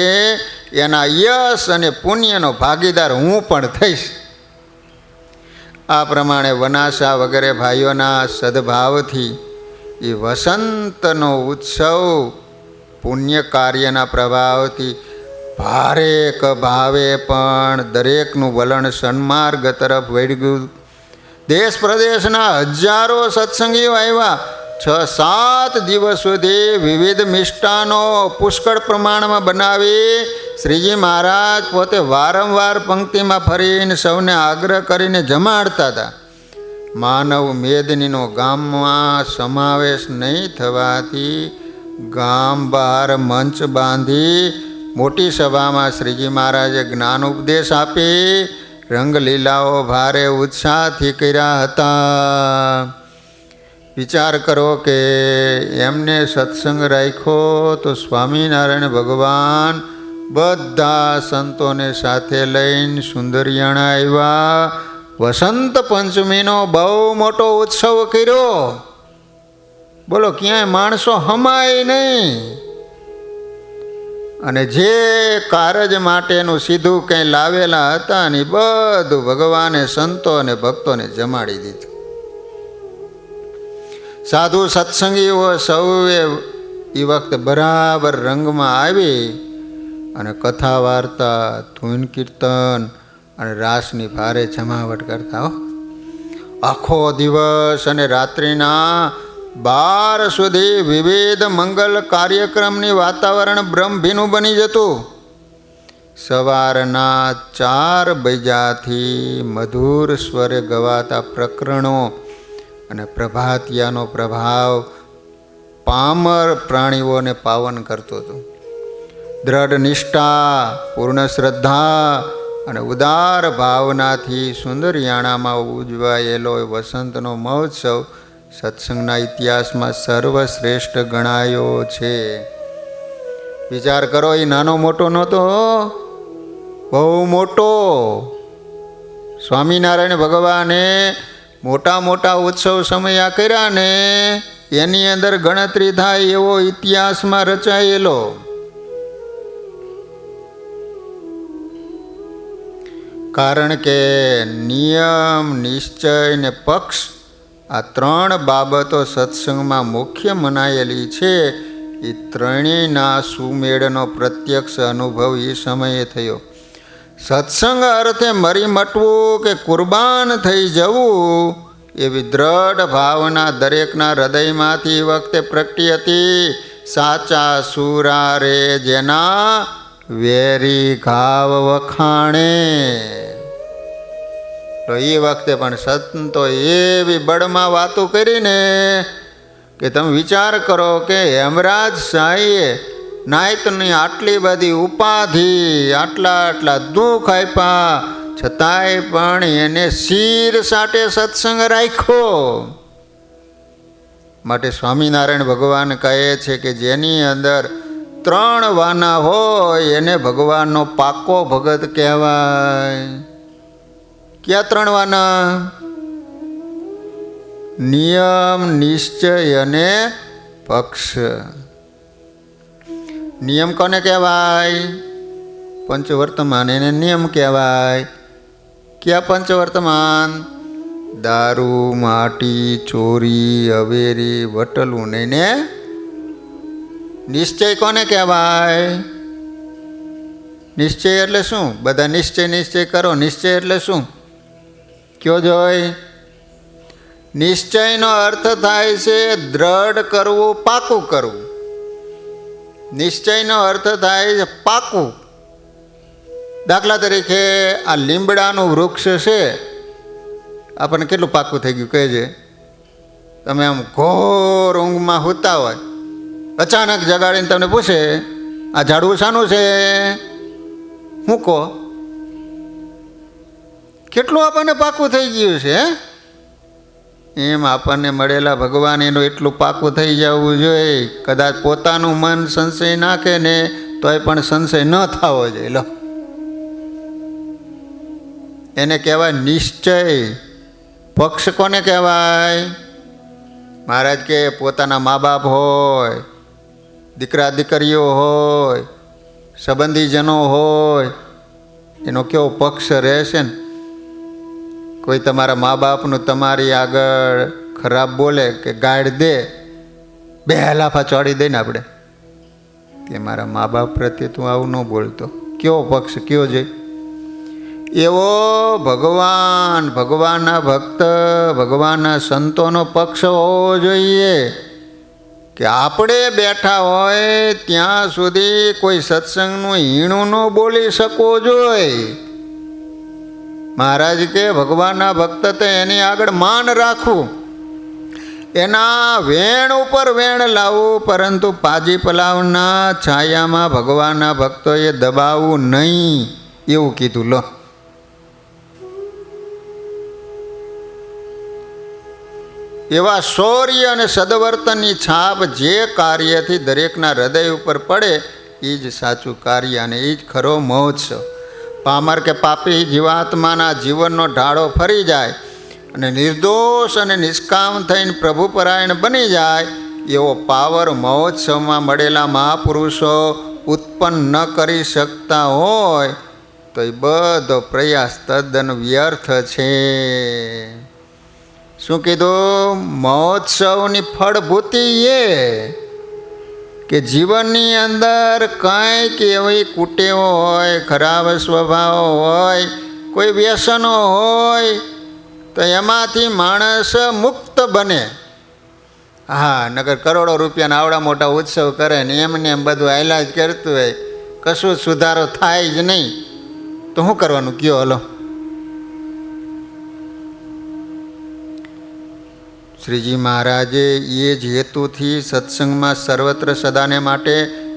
Speaker 3: એના યશ અને પુણ્યનો ભાગીદાર હું પણ થઈશ. આ પ્રમાણે વનાસા વગેરે ભાઈઓના સદભાવથી એ વસંતનો ઉત્સવ પુણ્ય કાર્યના પ્રભાવથી ભારે ભાવે પણ દરેકનું વલણ સન્માર્ગ તરફ વળ્યું. દેશ પ્રદેશના હજારો સત્સંગીઓ આવ્યા. 6-7 દિવસ સુધી વિવિધ મિષ્ટાનો પુષ્કળ પ્રમાણમાં બનાવી શ્રીજી મહારાજ પોતે વારંવાર પંક્તિમાં ફરીને સૌને આગ્રહ કરીને જમાડતા હતા. માનવ મેદનીનો ગામમાં સમાવેશ નહીં થવાથી ગામ બહાર મંચ બાંધી મોટી સભામાં શ્રીજી મહારાજે જ્ઞાન ઉપદેશ આપી રંગલીલાઓ ભારે ઉત્સાહથી કર્યા હતા. વિચાર કરો કે એમને સત્સંગ રાખ્યો તો સ્વામિનારાયણ ભગવાન બધા સંતોને સાથે લઈને સુંદરિયાણા આવ્યા. વસંત પંચમીનો બહુ મોટો ઉત્સવ કર્યો. બોલો, ક્યાંય માણસો હમાય નહીં. અને જે કારજ માટેનું સીધું કંઈ લાવેલા હતા ને બધું ભગવાને સંતો અને ભક્તોને જમાડી દીધું. સાધુ સત્સંગીઓ સૌએ એ વખતે બરાબર રંગમાં આવી અને કથા વાર્તા, ધૂન કીર્તન અને રાસની ભારે જમાવટ કરતા હો. આખો દિવસ અને રાત્રિના 12 સુધી વિવિધ મંગલ કાર્યક્રમની વાતાવરણ બ્રહ્મભીનું બની જતું. સવારના 4 વાગ્યાથી મધુર સ્વરે ગવાતા પ્રકરણો અને પ્રભાતિયાનો પ્રભાવ પામર પ્રાણીઓને પાવન કરતો હતો. દ્રઢ નિષ્ઠા, પૂર્ણ શ્રદ્ધા અને ઉદાર ભાવનાથી સુંદરિયાણામાં ઉજવાયેલો વસંતનો મહોત્સવ સત્સંગના ઇતિહાસમાં સર્વશ્રેષ્ઠ ગણાયો છે. વિચાર કરો, એ નાનો મોટો નહોતો, બહુ મોટો. સ્વામિનારાયણ ભગવાને મોટા મોટા ઉત્સવ સમયા કર્યા ને એની અંદર ગણતરી થાય એવો ઇતિહાસમાં રચાયેલો. કારણ કે નિયમ, નિશ્ચય ને પક્ષ આ 3 બાબતો સત્સંગમાં મુખ્ય મનાયેલી છે. એ ત્રણેયના સુમેળનો પ્રત્યક્ષ અનુભવ એ સમયે થયો. સત્સંગ અર્થે મરી મટવું કે કુરબાન થઈ જવું એવી દ્રઢ ભાવના દરેકના હૃદયમાંથી વખતે પ્રગટી હતી. સાચા સુરા રે જેના વેરી ઘાવ વખાણે. તો એ વખતે પણ સંતો એવી બળમાં વાતો કરીને કે તમે વિચાર કરો કે હેમરાજ શાહીએ નાયતની આટલી બધી ઉપાધિ, આટલા દુઃખ આપ્યા છતાંય પણ એને શિર સાટે સત્સંગ રાખ્યો. માટે સ્વામિનારાયણ ભગવાન કહે છે કે જેની અંદર 3 વાના હોય એને ભગવાનનો પાકો ભગત કહેવાય. ક્યાં 3 વાના? નિયમ, નિશ્ચય અને પક્ષ. નિયમ કોને કહેવાય? પંચવર્તમાન, એને નિયમ કહેવાય. ક્યાં પંચવર્તમાન? દારૂ, માટી, ચોરી, અવેરી, વટલું નહીં ને. નિશ્ચય કોને કહેવાય? નિશ્ચય એટલે શું? બધા નિશ્ચય કરો. નિશ્ચય એટલે શું? કયો જોઈ? નિશ્ચયનો અર્થ થાય છે દ્રઢ કરવું, પાકું કરવું. નિશ્ચયનો અર્થ થાય છે પાકું. દાખલા તરીકે આ લીમડાનું વૃક્ષ છે, આપણને કેટલું પાકું થઈ ગયું કહેજે. તમે આમ ઘોર ઊંઘમાં સૂતા હોય, અચાનક જગાડીને તમને પૂછે આ ઝાડવું શાનું છે, શું કહો? કેટલું આપણને પાકું થઈ ગયું છે. એમ આપણને મળેલા ભગવાન એનું એટલું પાકું થઈ જવું જોઈએ. કદાચ પોતાનું મન સંશય નાખે ને તોય પણ સંશય ન થવો જોઈએ. લો, એને કહેવાય નિશ્ચય. પક્ષ કોને કહેવાય? મહારાજ કે પોતાના મા બાપ હોય, દીકરા દીકરીઓ હોય, સંબંધીજનો હોય, એનો કેવો પક્ષ રહેશે ને. કોઈ તમારા મા બાપનું તમારી આગળ ખરાબ બોલે કે ગાળ દે, બે લાફા ચોડી દે ને આપણે કે મારા મા બાપ પ્રત્યે તું આવું ન બોલતો, કેવો પક્ષ કયો જોઈ. એવો ભગવાનના ભક્ત, ભગવાનના સંતોનો પક્ષ હોવો જોઈએ કે આપણે બેઠા હોય ત્યાં સુધી કોઈ સત્સંગનું હીણું ન બોલી શકો જોઈએ. મહારાજ કે ભગવાનના ભક્ત તો એની આગળ માન રાખવું, એના વેણ ઉપર વેણ લાવવું, પરંતુ પાજી પલાવના છાયામાં ભગવાનના ભક્તોએ દબાવવું નહીં, એવું કીધું. લો, એવા શૌર્ય અને સદવર્તનની છાપ જે કાર્યથી દરેકના હૃદય ઉપર પડે એ જ સાચું કાર્ય અને એ જ ખરો મહોત્સવ. પામર કે પાપી જીવાત્માના જીવનનો ઢાળો ફરી જાય અને નિર્દોષ અને નિષ્કામ થઈને પ્રભુપરાયણ બની જાય એવો પાવર મહોત્સવમાં મળેલા મહાપુરુષો ઉત્પન્ન ન કરી શકતા હોય તો એ બધો પ્રયાસ તદ્દન વ્યર્થ છે. શું કીધું? મહોત્સવની ફળભૂતિ એ કે જીવનની અંદર કંઈક એવી કુટેવો હોય, ખરાબ સ્વભાવ હોય, કોઈ વ્યસનો હોય તો એમાંથી માણસ મુક્ત બને. હા, નગર કરોડો રૂપિયાના આવડા મોટા ઉત્સવ કરે ને એમને એમ બધું હાલ્યા જ કરતું હોય, કશું સુધારો થાય જ નહીં, તો શું કરવાનું કયો? હલો, શ્રીજી મહારાજે એ જ હેતુથી સત્સંગમાં સર્વત્ર સદાને માટે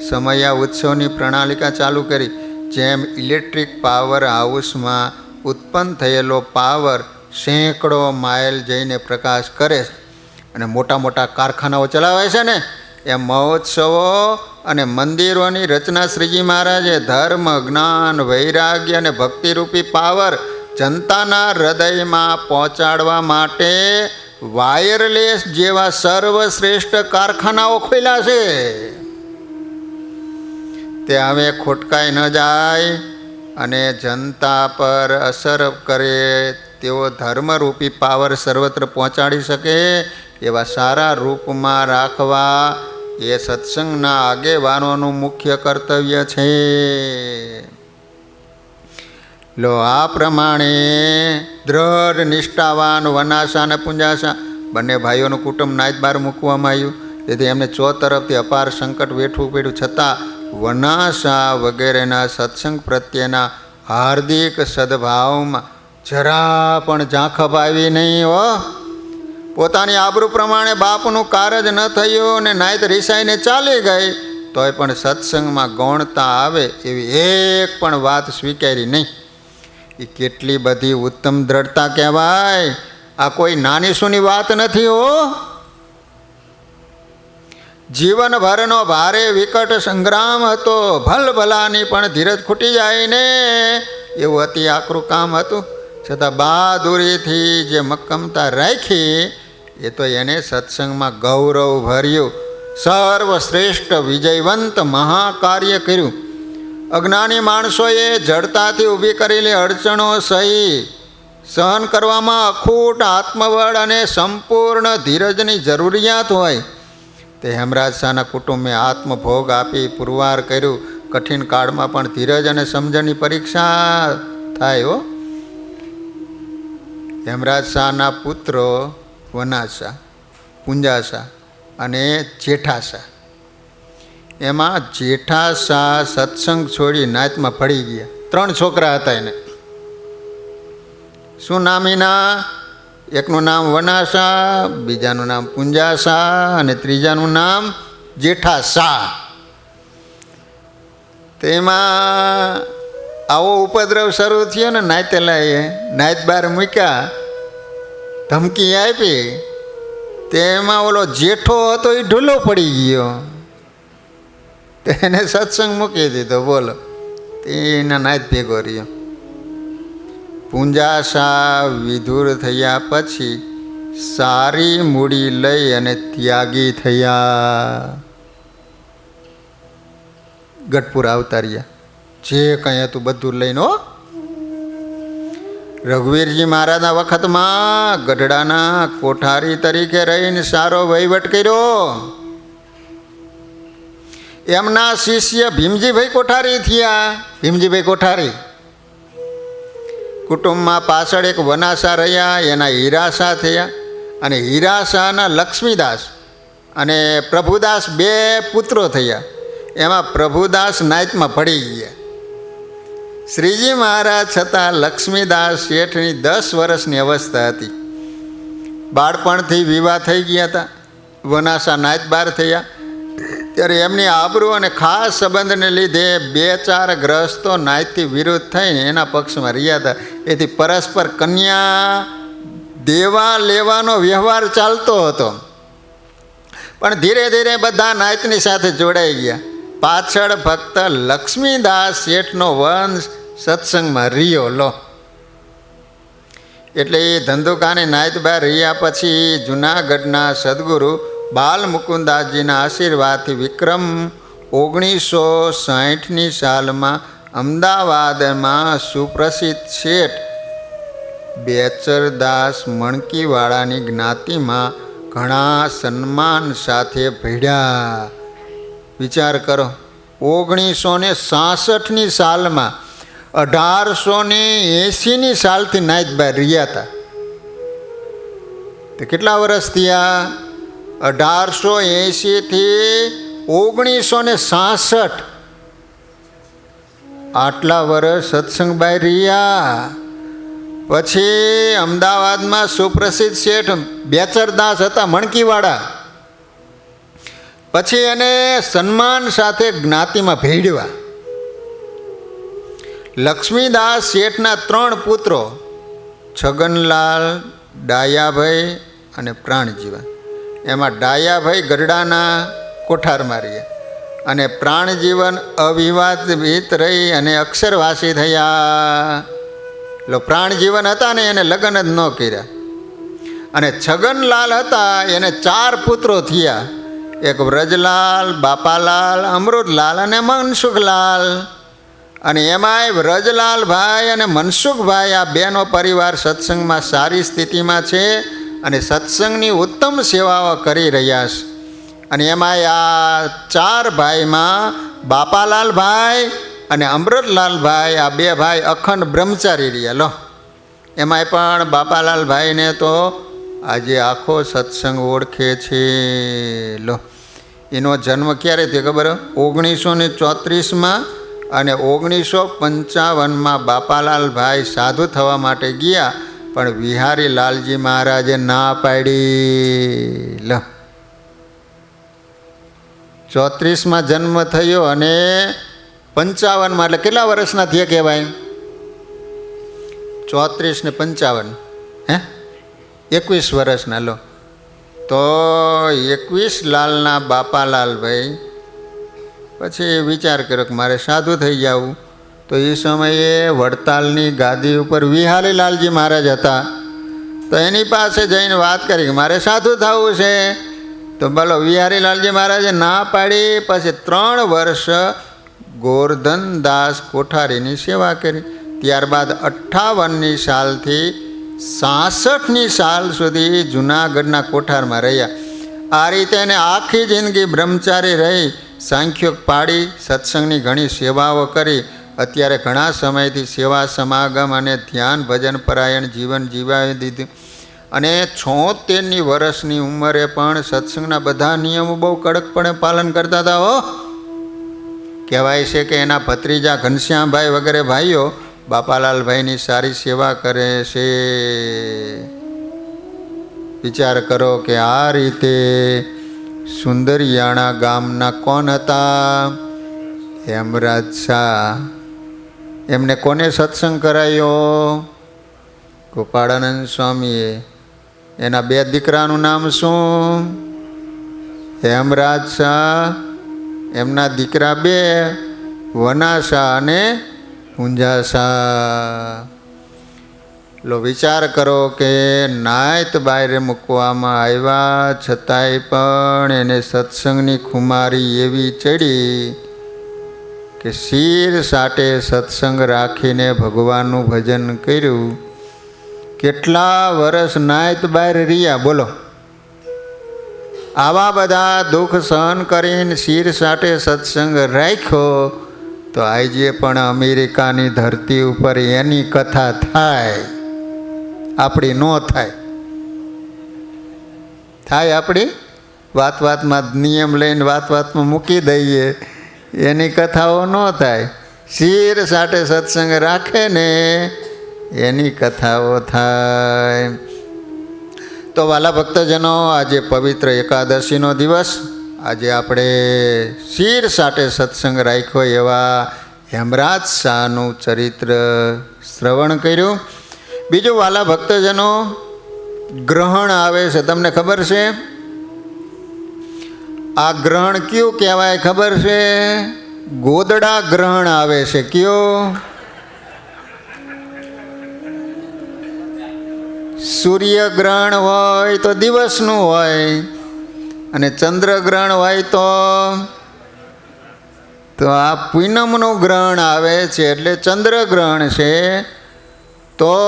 Speaker 3: સમયા ઉત્સવની પ્રણાલિકા ચાલુ કરી. જેમ ઇલેક્ટ્રિક પાવર હાઉસમાં ઉત્પન્ન થયેલો પાવર સેંકડો માઇલ જઈને પ્રકાશ કરે અને મોટા મોટા કારખાનાઓ ચલાવે છે ને, એમ મહોત્સવો અને મંદિરોની રચના શ્રીજી મહારાજે ધર્મ, જ્ઞાન, વૈરાગ્ય અને ભક્તિરૂપી પાવર જનતાના હૃદયમાં પહોંચાડવા માટે વાયરલેસ જેવા સર્વશ્રેષ્ઠ કારખાનાઓ ખોલ્યા છે. તે હવે ખોટકાઈ ન જાય અને જનતા પર અસર કરે તેવો ધર્મરૂપી પાવર સર્વત્ર પહોંચાડી શકે એવા સારા રૂપમાં રાખવા એ સત્સંગના આગેવાનોનું મુખ્ય કર્તવ્ય છે. લો, આ પ્રમાણે દ્રઢ નિષ્ઠાવાન વનાસા અને પુંજાસા બંને ભાઈઓનું કુટુંબ નાયત બહાર મૂકવામાં આવ્યું. તેથી એમને ચો તરફથી અપાર સંકટ વેઠવું પડ્યું, છતાં વનાસા વગેરેના સત્સંગ પ્રત્યેના હાર્દિક સદભાવમાં જરા પણ ઝાંખપ આવી નહીં. હો, પોતાની આબરૂ પ્રમાણે બાપનું કારજ ન થયું અને નાયત રિસાઈને ચાલી ગઈ તોય પણ સત્સંગમાં ગૌણતા આવે એવી એક પણ વાત સ્વીકારી નહીં. એ કેટલી બધી ઉત્તમ દ્રઢતા કહેવાય. આ કોઈ નાની સૂની વાત નથી. હો, જીવનભરનો ભારે વિકટ સંગ્રામ હતો. ભલભલાની પણ ધીરજ ખૂટી જાય ને એવું અતિ આકરું કામ હતું, છતાં બહાદુરીથી જે મક્કમતા રાખી એ તો એને સત્સંગમાં ગૌરવ ભર્યું સર્વશ્રેષ્ઠ વિજયવંત મહાકાર્ય કર્યું. અજ્ઞાની માણસોએ જડતાથી ઊભી કરેલી અડચણો સહન કરવામાં અખૂટ આત્મબળ અને સંપૂર્ણ ધીરજની જરૂરિયાત હોય. તે હેમરાજ શાહના કુટુંબે આત્મભોગ આપી પુરવાર કર્યું. કઠિન કાળમાં પણ ધીરજ અને સમજણની પરીક્ષા થાય. હો, હેમરાજ શાહના પુત્રો વનાસા, પુંજાસા અને જેઠાસા, એમાં જેઠાસા સત્સંગ છોડી નાયતમાં પડી ગયા. 3 છોકરા હતા એને. શું નામ એના? એકનું નામ વનાસા, બીજાનું નામ પુંજાસા અને ત્રીજાનું નામ જેઠાસા. તેમાં આવો ઉપદ્રવ શરૂ થયો ને, નાયતેલાએ નાયત બહાર મૂક્યા, ધમકી આપી. તેમાં ઓલો જેઠો હતો એ ઢૂલો પડી ગયો, તેને સત્સંગ મૂકી દીધો. બોલો, તેના નાયત ભેગો રહ્યો. પુંજાસા વિધુર થયા પછી સારી મૂડી લઈ અને ત્યાગી થયા. ગઢપુર આવતા રહ્યા, જે કંઈ હતું બધું લઈને. રઘુવીરજી મહારાજના વખતમાં ગઢડાના કોઠારી તરીકે રહીને સારો વહીવટ કર્યો. એમના શિષ્ય ભીમજીભાઈ કોઠારી થયા. ભીમજીભાઈ કોઠારી કુટુંબમાં પાછળ એક વનાસા રહ્યા, એના હીરાસા થયા. અને હીરાસાના લક્ષ્મીદાસ અને પ્રભુદાસ 2 પુત્રો થયા. એમાં પ્રભુદાસ નાયતમાં પડી ગયા. શ્રીજી મહારાજ છતાં લક્ષ્મીદાસ શેઠની 10 વર્ષની અવસ્થા હતી. બાળપણથી વિવાહ થઈ ગયા હતા. વનાસા નાયત બાર થયા ત્યારે એમની આબરૂ અને ખાસ સંબંધને લીધે 2-4 ગ્રસ્તો નાયતથી વિરુદ્ધ થઈને એના પક્ષમાં રહ્યા હતા. એથી પરસ્પર કન્યા દેવા લેવાનો વ્યવહાર ચાલતો હતો. પણ ધીરે ધીરે બધા નાયતની સાથે જોડાઈ ગયા. પાછળ ફક્ત લક્ષ્મીદાસ શેઠનો વંશ સત્સંગમાં રહ્યો. લો એટલે એ ધંધુકાની નાયત બાર રહ્યા પછી જૂનાગઢના સદગુરુ બાલ મુકુદાસજીના આશીર્વાદથી વિક્રમ 1960ની સાલમાં અમદાવાદમાં સુપ્રસિદ્ધ શેઠ બેચરદાસ મણકીવાળાની જ્ઞાતિમાં ઘણા સન્માન સાથે ભળ્યા. વિચાર કરો, 1966ની સાલમાં 1880ની સાલથી નાયત બહાર રહ્યા હતા. તો કેટલા વર્ષ થયા? 1880થી 1966. આટલા વર્ષ સત્સંગ બહાર રહ્યા. પછી અમદાવાદમાં સુપ્રસિદ્ધ શેઠ બેચરદાસ હતા મણકીવાળા. પછી એને સન્માન સાથે જ્ઞાતિમાં ભેળવ્યા. લક્ષ્મીદાસ શેઠના 3 પુત્રો છગનલાલ, ડાયાભાઈ અને પ્રાણજીવન. એમાં ડાયાભાઈ ગઢડાના કોઠારમાં રહ્યા અને પ્રાણજીવન અવિવાહિત રહી અને અક્ષરવાસી થયા. પ્રાણજીવન હતા ને એને લગ્ન જ ન કર્યા. અને છગનલાલ હતા એને 4 પુત્રો થયા. એક વ્રજલાલ, બાપાલાલ, અમૃતલાલ અને મનસુખલાલ. અને એમાંય વ્રજલાલભાઈ અને મનસુખભાઈ આ બેનો પરિવાર સત્સંગમાં સારી સ્થિતિમાં છે અને સત્સંગની ઉત્તમ સેવાઓ કરી રહ્યા છે. અને એમાંય આ 4 ભાઈમાં બાપાલાલભાઈ અને અમૃતલાલભાઈ આ 2 ભાઈ અખંડ બ્રહ્મચારી રહ્યા. લો એમાંય પણ બાપાલાલભાઈને તો આજે આખો સત્સંગ ઓળખે છે. લો એનો જન્મ ક્યારે થયો ખબર? 1934માં અને 1955માં બાપાલાલભાઈ સાધુ થવા માટે ગયા, પણ વિહારી લાલજી મહારાજે ના પાડી. લો 34માં જન્મ થયો અને 55માં એટલે કેટલા વર્ષના થયા કહેવાય? 34 ને 55 હે 21 વર્ષના. લો તો 21 લાલના બાપાલાલભાઈ પછી વિચાર કર્યો કે મારે સાધુ થઈ જવું. તો એ સમયે વડતાલની ગાદી ઉપર વિહારી લાલજી મહારાજ હતા. તો એની પાસે જઈને વાત કરી કે મારે સાધુ થવું છે. તો બોલો વિહારી લાલજી મહારાજે ના પાડી. પછી 3 વર્ષ ગોરધનદાસ કોઠારીની સેવા કરી. ત્યારબાદ 58ની સાલથી 66ની સાલ સુધી જૂનાગઢના કોઠારમાં રહ્યા. આ રીતે એને આખી જિંદગી બ્રહ્મચારી રહી સાંખ્યોગ પાડી સત્સંગની ઘણી સેવાઓ કરી. અત્યારે ઘણા સમયથી સેવા સમાગમ અને ધ્યાન ભજન પરાયણ જીવન જીવાવી દીધું. અને 76ની વર્ષની ઉંમરે પણ સત્સંગના બધા નિયમો બહુ કડકપણે પાલન કરતા હતા. હો કહેવાય છે કે એના ભત્રીજા ઘનશ્યામભાઈ વગેરે ભાઈઓ બાપાલાલભાઈની સારી સેવા કરે છે. વિચાર કરો કે આ રીતે સુંદરિયાણા ગામના કોણ હતા? હેમરાજ શાહ. એમને કોને સત્સંગ કરાયો? ગોપાળાનંદ સ્વામીએ. એના 2 દીકરાનું નામ શું? હેમરાજ શાહ. એમના દીકરા 2 વનાશા અને પૂંજાશા. લો વિચાર કરો કે નાયત બહાર મૂકવામાં આવ્યા છતાંય પણ એને સત્સંગની ખુમારી એવી ચડી કે શિર સાટે સત્સંગ રાખીને ભગવાનનું ભજન કર્યું. કેટલા વર્ષ નાયત બહાર રહ્યા બોલો. આવા બધા દુઃખ સહન કરીને શિર સાટે સત્સંગ રાખ્યો તો આજે પણ અમેરિકાની ધરતી ઉપર એની કથા થાય, આપણી ન થાય. થાય આપણી વાત વાતમાં નિયમ લઈને વાત વાતમાં મૂકી દઈએ, એની કથાઓ ન થાય. શિર સાટે સત્સંગ રાખે ને એની કથાઓ થાય. તો વાલા ભક્તજનો, આજે પવિત્ર એકાદશીનો દિવસ, આજે આપણે શિર સાટે સત્સંગ રાખ્યો એવા હેમરાજ શાહનું ચરિત્ર શ્રવણ કર્યું. બીજું વાલા ભક્તજનો, ગ્રહણ આવે છે, તમને ખબર છે? આ ગ્રહણ કયું કહેવાય ખબર છે? ગોદડા ગ્રહણ આવે છે. કયું? સૂર્યગ્રહણ હોય તો દિવસનું હોય અને ચંદ્રગ્રહણ હોય તો આ પૂનમનું ગ્રહણ આવે છે, એટલે ચંદ્રગ્રહણ છે. તો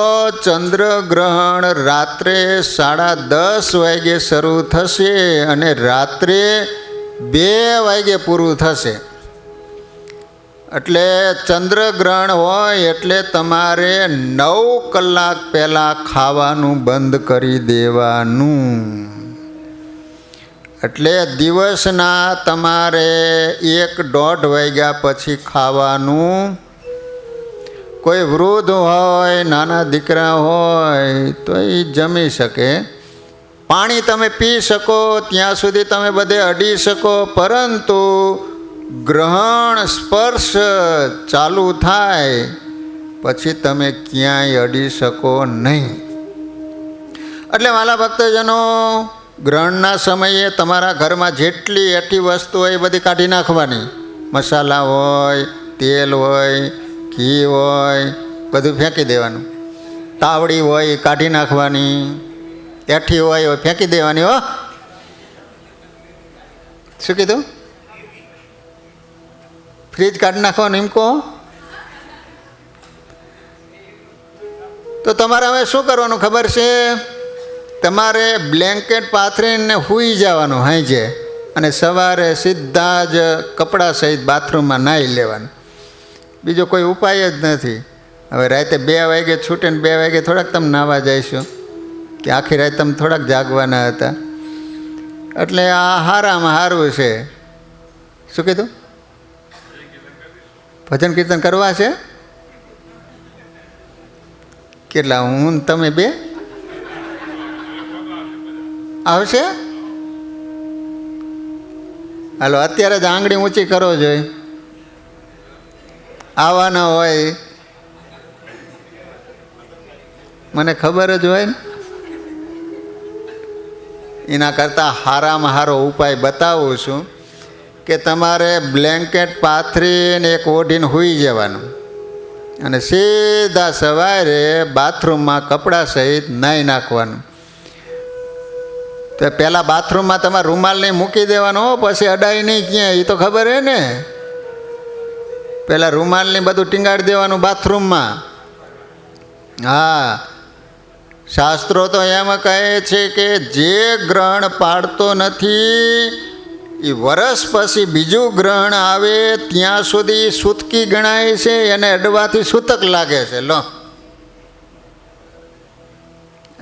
Speaker 3: ચંદ્રગ્રહણ રાત્રે 10:30 વાગે શરૂ થશે અને રાત્રે 2 વાગે પૂરું થશે. એટલે ચંદ્રગ્રહણ હોય એટલે તમારે 9 કલાક પહેલાં ખાવાનું બંધ કરી દેવાનું. એટલે દિવસના તમારે 1-1.5 વાગ્યા પછી ખાવાનું. કોઈ વૃદ્ધ હોય, નાના દીકરા હોય તો એ જમી શકે. પાણી તમે પી શકો ત્યાં સુધી તમે બધે અડી શકો, પરંતુ ગ્રહણ સ્પર્શ ચાલુ થાય પછી તમે ક્યાંય અડી શકો નહીં. એટલે વાલા ભક્તજનો, ગ્રહણના સમયે તમારા ઘરમાં જેટલી એઠી વસ્તુ હોય એ બધી કાઢી નાખવાની. મસાલા હોય, તેલ હોય, ઘી હોય, બધું ફેંકી દેવાનું. તાવડી હોય કાઢી નાખવાની, એઠી હોય ફેંકી દેવાની. હો, શું કીધું? ફ્રીજ કાઢી નાખવાનું એમ કહો? તો તમારે હવે શું કરવાનું ખબર છે? તમારે બ્લેન્કેટ પાથરીને સૂઈ જવાનું હાંજે, અને સવારે સીધા જ કપડાં સહિત બાથરૂમમાં નાહી લેવાનું. બીજો કોઈ ઉપાય જ નથી. હવે રાતે 2 વાગે છૂટે ને 2 વાગે થોડાક તમે નાહવા જઈશું, કે આખી રાત તમે થોડાક જાગવાના હતા. એટલે આ હારામાં સારું છે. શું કીધું? ભજન કીર્તન કરવા છે? કેટલા? હું તમે 2 આવશે? હાલો, અત્યારે જ આંગળી ઊંચી કરો જોઈએ. આવવાના હોય મને ખબર જ હોય ને. એના કરતાં હારામાં સારો ઉપાય બતાવું છું કે તમારે બ્લેન્કેટ પાથરીને એક ઓઢીને સૂઈ જવાનું અને સીધા સવારે બાથરૂમમાં કપડાં સહિત નાહી નાખવાનું. તો પહેલાં બાથરૂમમાં તમારે રૂમાલ નહીં મૂકી દેવાનો, પછી અડાય નહીં ક્યાંય, એ તો ખબર હે ને. પહેલાં રૂમાલને બધું ટીંગાડી દેવાનું બાથરૂમમાં. હા, શાસ્ત્રો તો એમ કહે છે કે જે ગ્રહણ પાડતો નથી એ વર્ષ પછી બીજું ગ્રહણ આવે ત્યાં સુધી સૂતકી ગણાય છે, એને અડવાથી સૂતક લાગે છે. લો,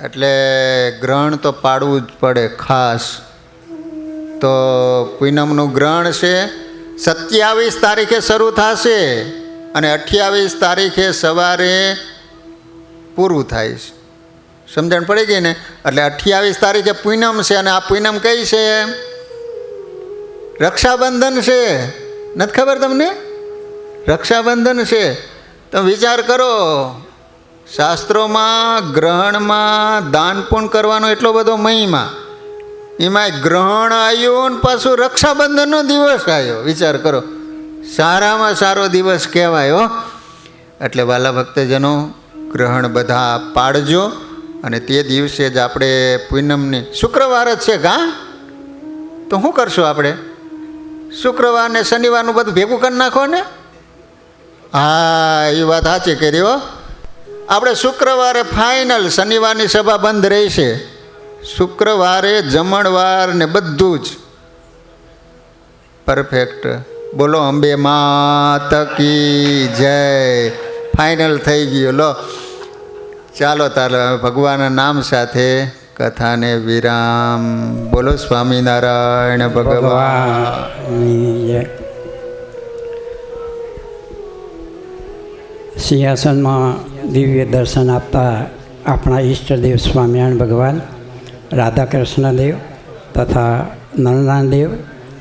Speaker 3: એટલે ગ્રહણ તો પાડવું જ પડે ખાસ. તો પૂનમનું ગ્રહણ છે, 27 તારીખે શરૂ થશે અને 28 તારીખે સવારે પૂરું થાય છે. સમજણ પડી ગઈ ને? એટલે 28 તારીખે પૂનમ છે, અને આ પૂનમ કઈ છે? રક્ષાબંધન છે. નથી ખબર તમને? રક્ષાબંધન છે. તમે વિચાર કરો, શાસ્ત્રોમાં ગ્રહણમાં દાન પુણ્ય કરવાનો એટલો બધો મહિમા, એમાં ગ્રહણ આવ્યું ને પાછું રક્ષાબંધનનો દિવસ આવ્યો. વિચાર કરો, સારામાં સારો દિવસ કહેવાય. હો, એટલે વાલા ભક્તજનો, ગ્રહણ બધા પાડજો. અને તે દિવસે જ આપણે પૂનમની શુક્રવાર જ છે ગા, તો શું કરશું આપણે? શુક્રવાર ને શનિવારનું બધું ભેગું કરી નાખો ને. હા, એ વાત સાચી કરી હો. આપણે શુક્રવારે ફાઇનલ, શનિવારની સભા બંધ રહેશે. શુક્રવારે જમણવાર ને બધું જ પરફેક્ટ. બોલો અંબે માત કી જય. ફાઇનલ થઈ ગયું. લો ચાલો તારે ભગવાનના નામ સાથે કથાને વિરામ. બોલો સ્વામિનારાયણ ભગવાન.
Speaker 4: સિંહાસનમાં દિવ્ય દર્શન આપતા આપણા ઈષ્ટદેવ સ્વામિનારાયણ ભગવાન, રાધાકૃષ્ણદેવ તથા નરનાથદેવ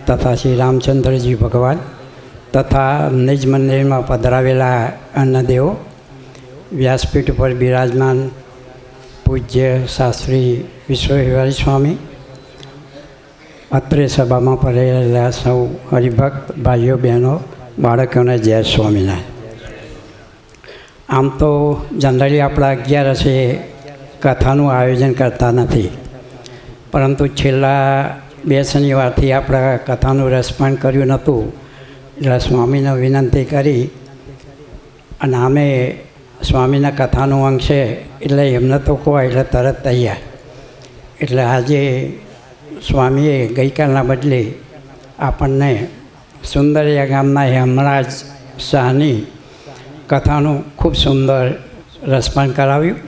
Speaker 4: તથા શ્રી રામચંદ્રજી ભગવાન તથા નિજ મંદિરમાં પધરાવેલા અન્નદેવો, વ્યાસપીઠ પર બિરાજમાન પૂજ્ય શાસ્ત્રી વિશ્વેશ્વર સ્વામી, અત્રે સભામાં પડેલા સૌ હરિભક્ત ભાઈઓ બહેનો, બાળકોને જય સ્વામિનારાયણ. આમ તો જનરલી આપણા 11 કથાનું આયોજન કરતા નથી, પરંતુ છેલ્લા 2 શનિવારથી આપણા કથાનું રસપાન કર્યું નહોતું, એટલે સ્વામીને વિનંતી કરી અને અમે સ્વામીના કથાનું અંગ છે એટલે એમને તો કહો એટલે તરત તૈયાર. એટલે આજે સ્વામીએ ગઈકાલના બદલે આપણને સુંદરિયા ગામના હેમરાજ શાહની કથાનું ખૂબ સુંદર રસપાન કરાવ્યું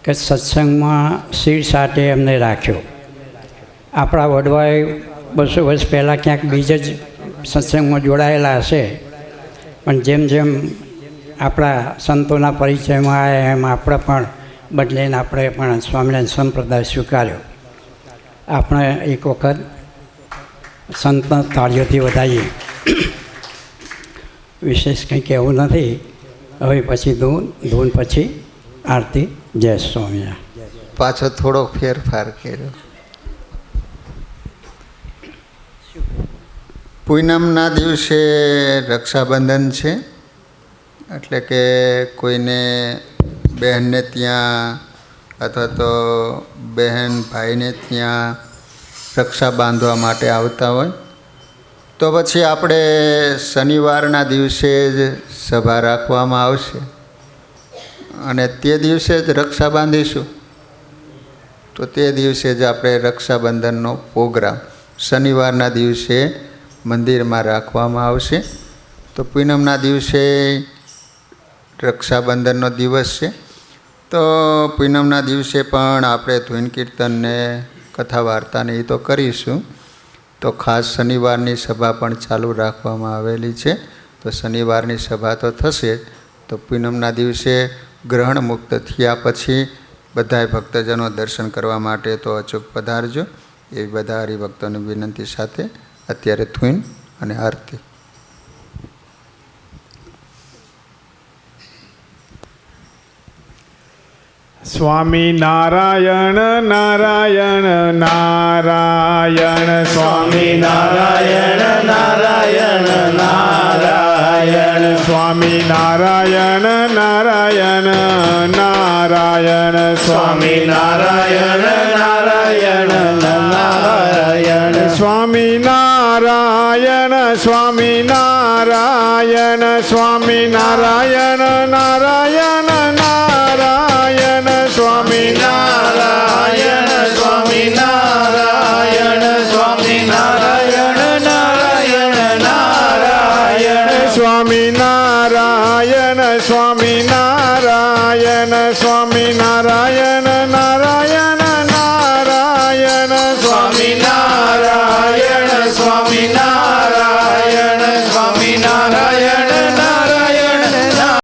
Speaker 4: કે સત્સંગમાં શિર સાથે એમને રાખ્યો. આપણા વડવાએ 200 વર્ષ પહેલાં ક્યાંક બીજે જ સત્સંગમાં જોડાયેલા હશે, પણ જેમ જેમ આપણા સંતોના પરિચયમાં આવ્યા એમ આપણે પણ બદલીને આપણે પણ સ્વામિનારાયણ સંપ્રદાય સ્વીકાર્યો. આપણે એક વખત સંતના તાળીઓથી વધારીએ. વિશેષ કંઈ કહેવું નથી. હવે પછી ધૂન પછી આરતી. જય સ્વામિનારાયણ.
Speaker 3: પાછો થોડો ફેરફાર કર્યો. પૂનમના દિવસે રક્ષાબંધન છે, એટલે કે કોઈને બહેનને ત્યાં અથવા તો બહેન ભાઈને ત્યાં રક્ષા બાંધવા માટે આવતા હોય તો પછી આપણે શનિવારના દિવસે જ સભા રાખવામાં આવશે અને તે દિવસે જ રક્ષા બાંધીશું. તો તે દિવસે જ આપણે રક્ષાબંધનનો પ્રોગ્રામ શનિવારના દિવસે મંદિરમાં રાખવામાં આવશે. તો પૂનમના દિવસે રક્ષાબંધનનો દિવસ છે, તો પૂનમના દિવસે પણ આપણે ધૂન કીર્તનને કથા વાર્તાને એ તો કરીશું. તો ખાસ શનિવારની સભા પણ ચાલુ રાખવામાં આવેલી છે. તો શનિવારની સભા તો થશે. તો પૂનમના દિવસે ગ્રહણ મુક્ત થયા પછી બધાય ભક્તજનો દર્શન કરવા માટે તો અચૂક પધારજો. એવી બધા હરિભક્તોની વિનંતી સાથે અત્યારે ધૂન અને આરતી.
Speaker 1: સ્વામી નારાયણ નારાયણ નારાયણ, સ્વામી નારાયણ નારાયણ નારાયણ, સ્વામી નારાયણ નારાયણ નારાયણ, સ્વામી નારાયણ નારાયણ નારાયણ, સ્વામી નારાયણ સ્વામી નારાયણ, સ્વામી નારાયણ નારાયણ નારાયણ, સ્વામી નારાયણ સ્વામી નારાયણ, સ્વામી નારાયણ નારાયણ નારાયણ, સ્વામી નારાયણ સ્વામી નારાયણ, સ્વામી નારાયણ નારાયણ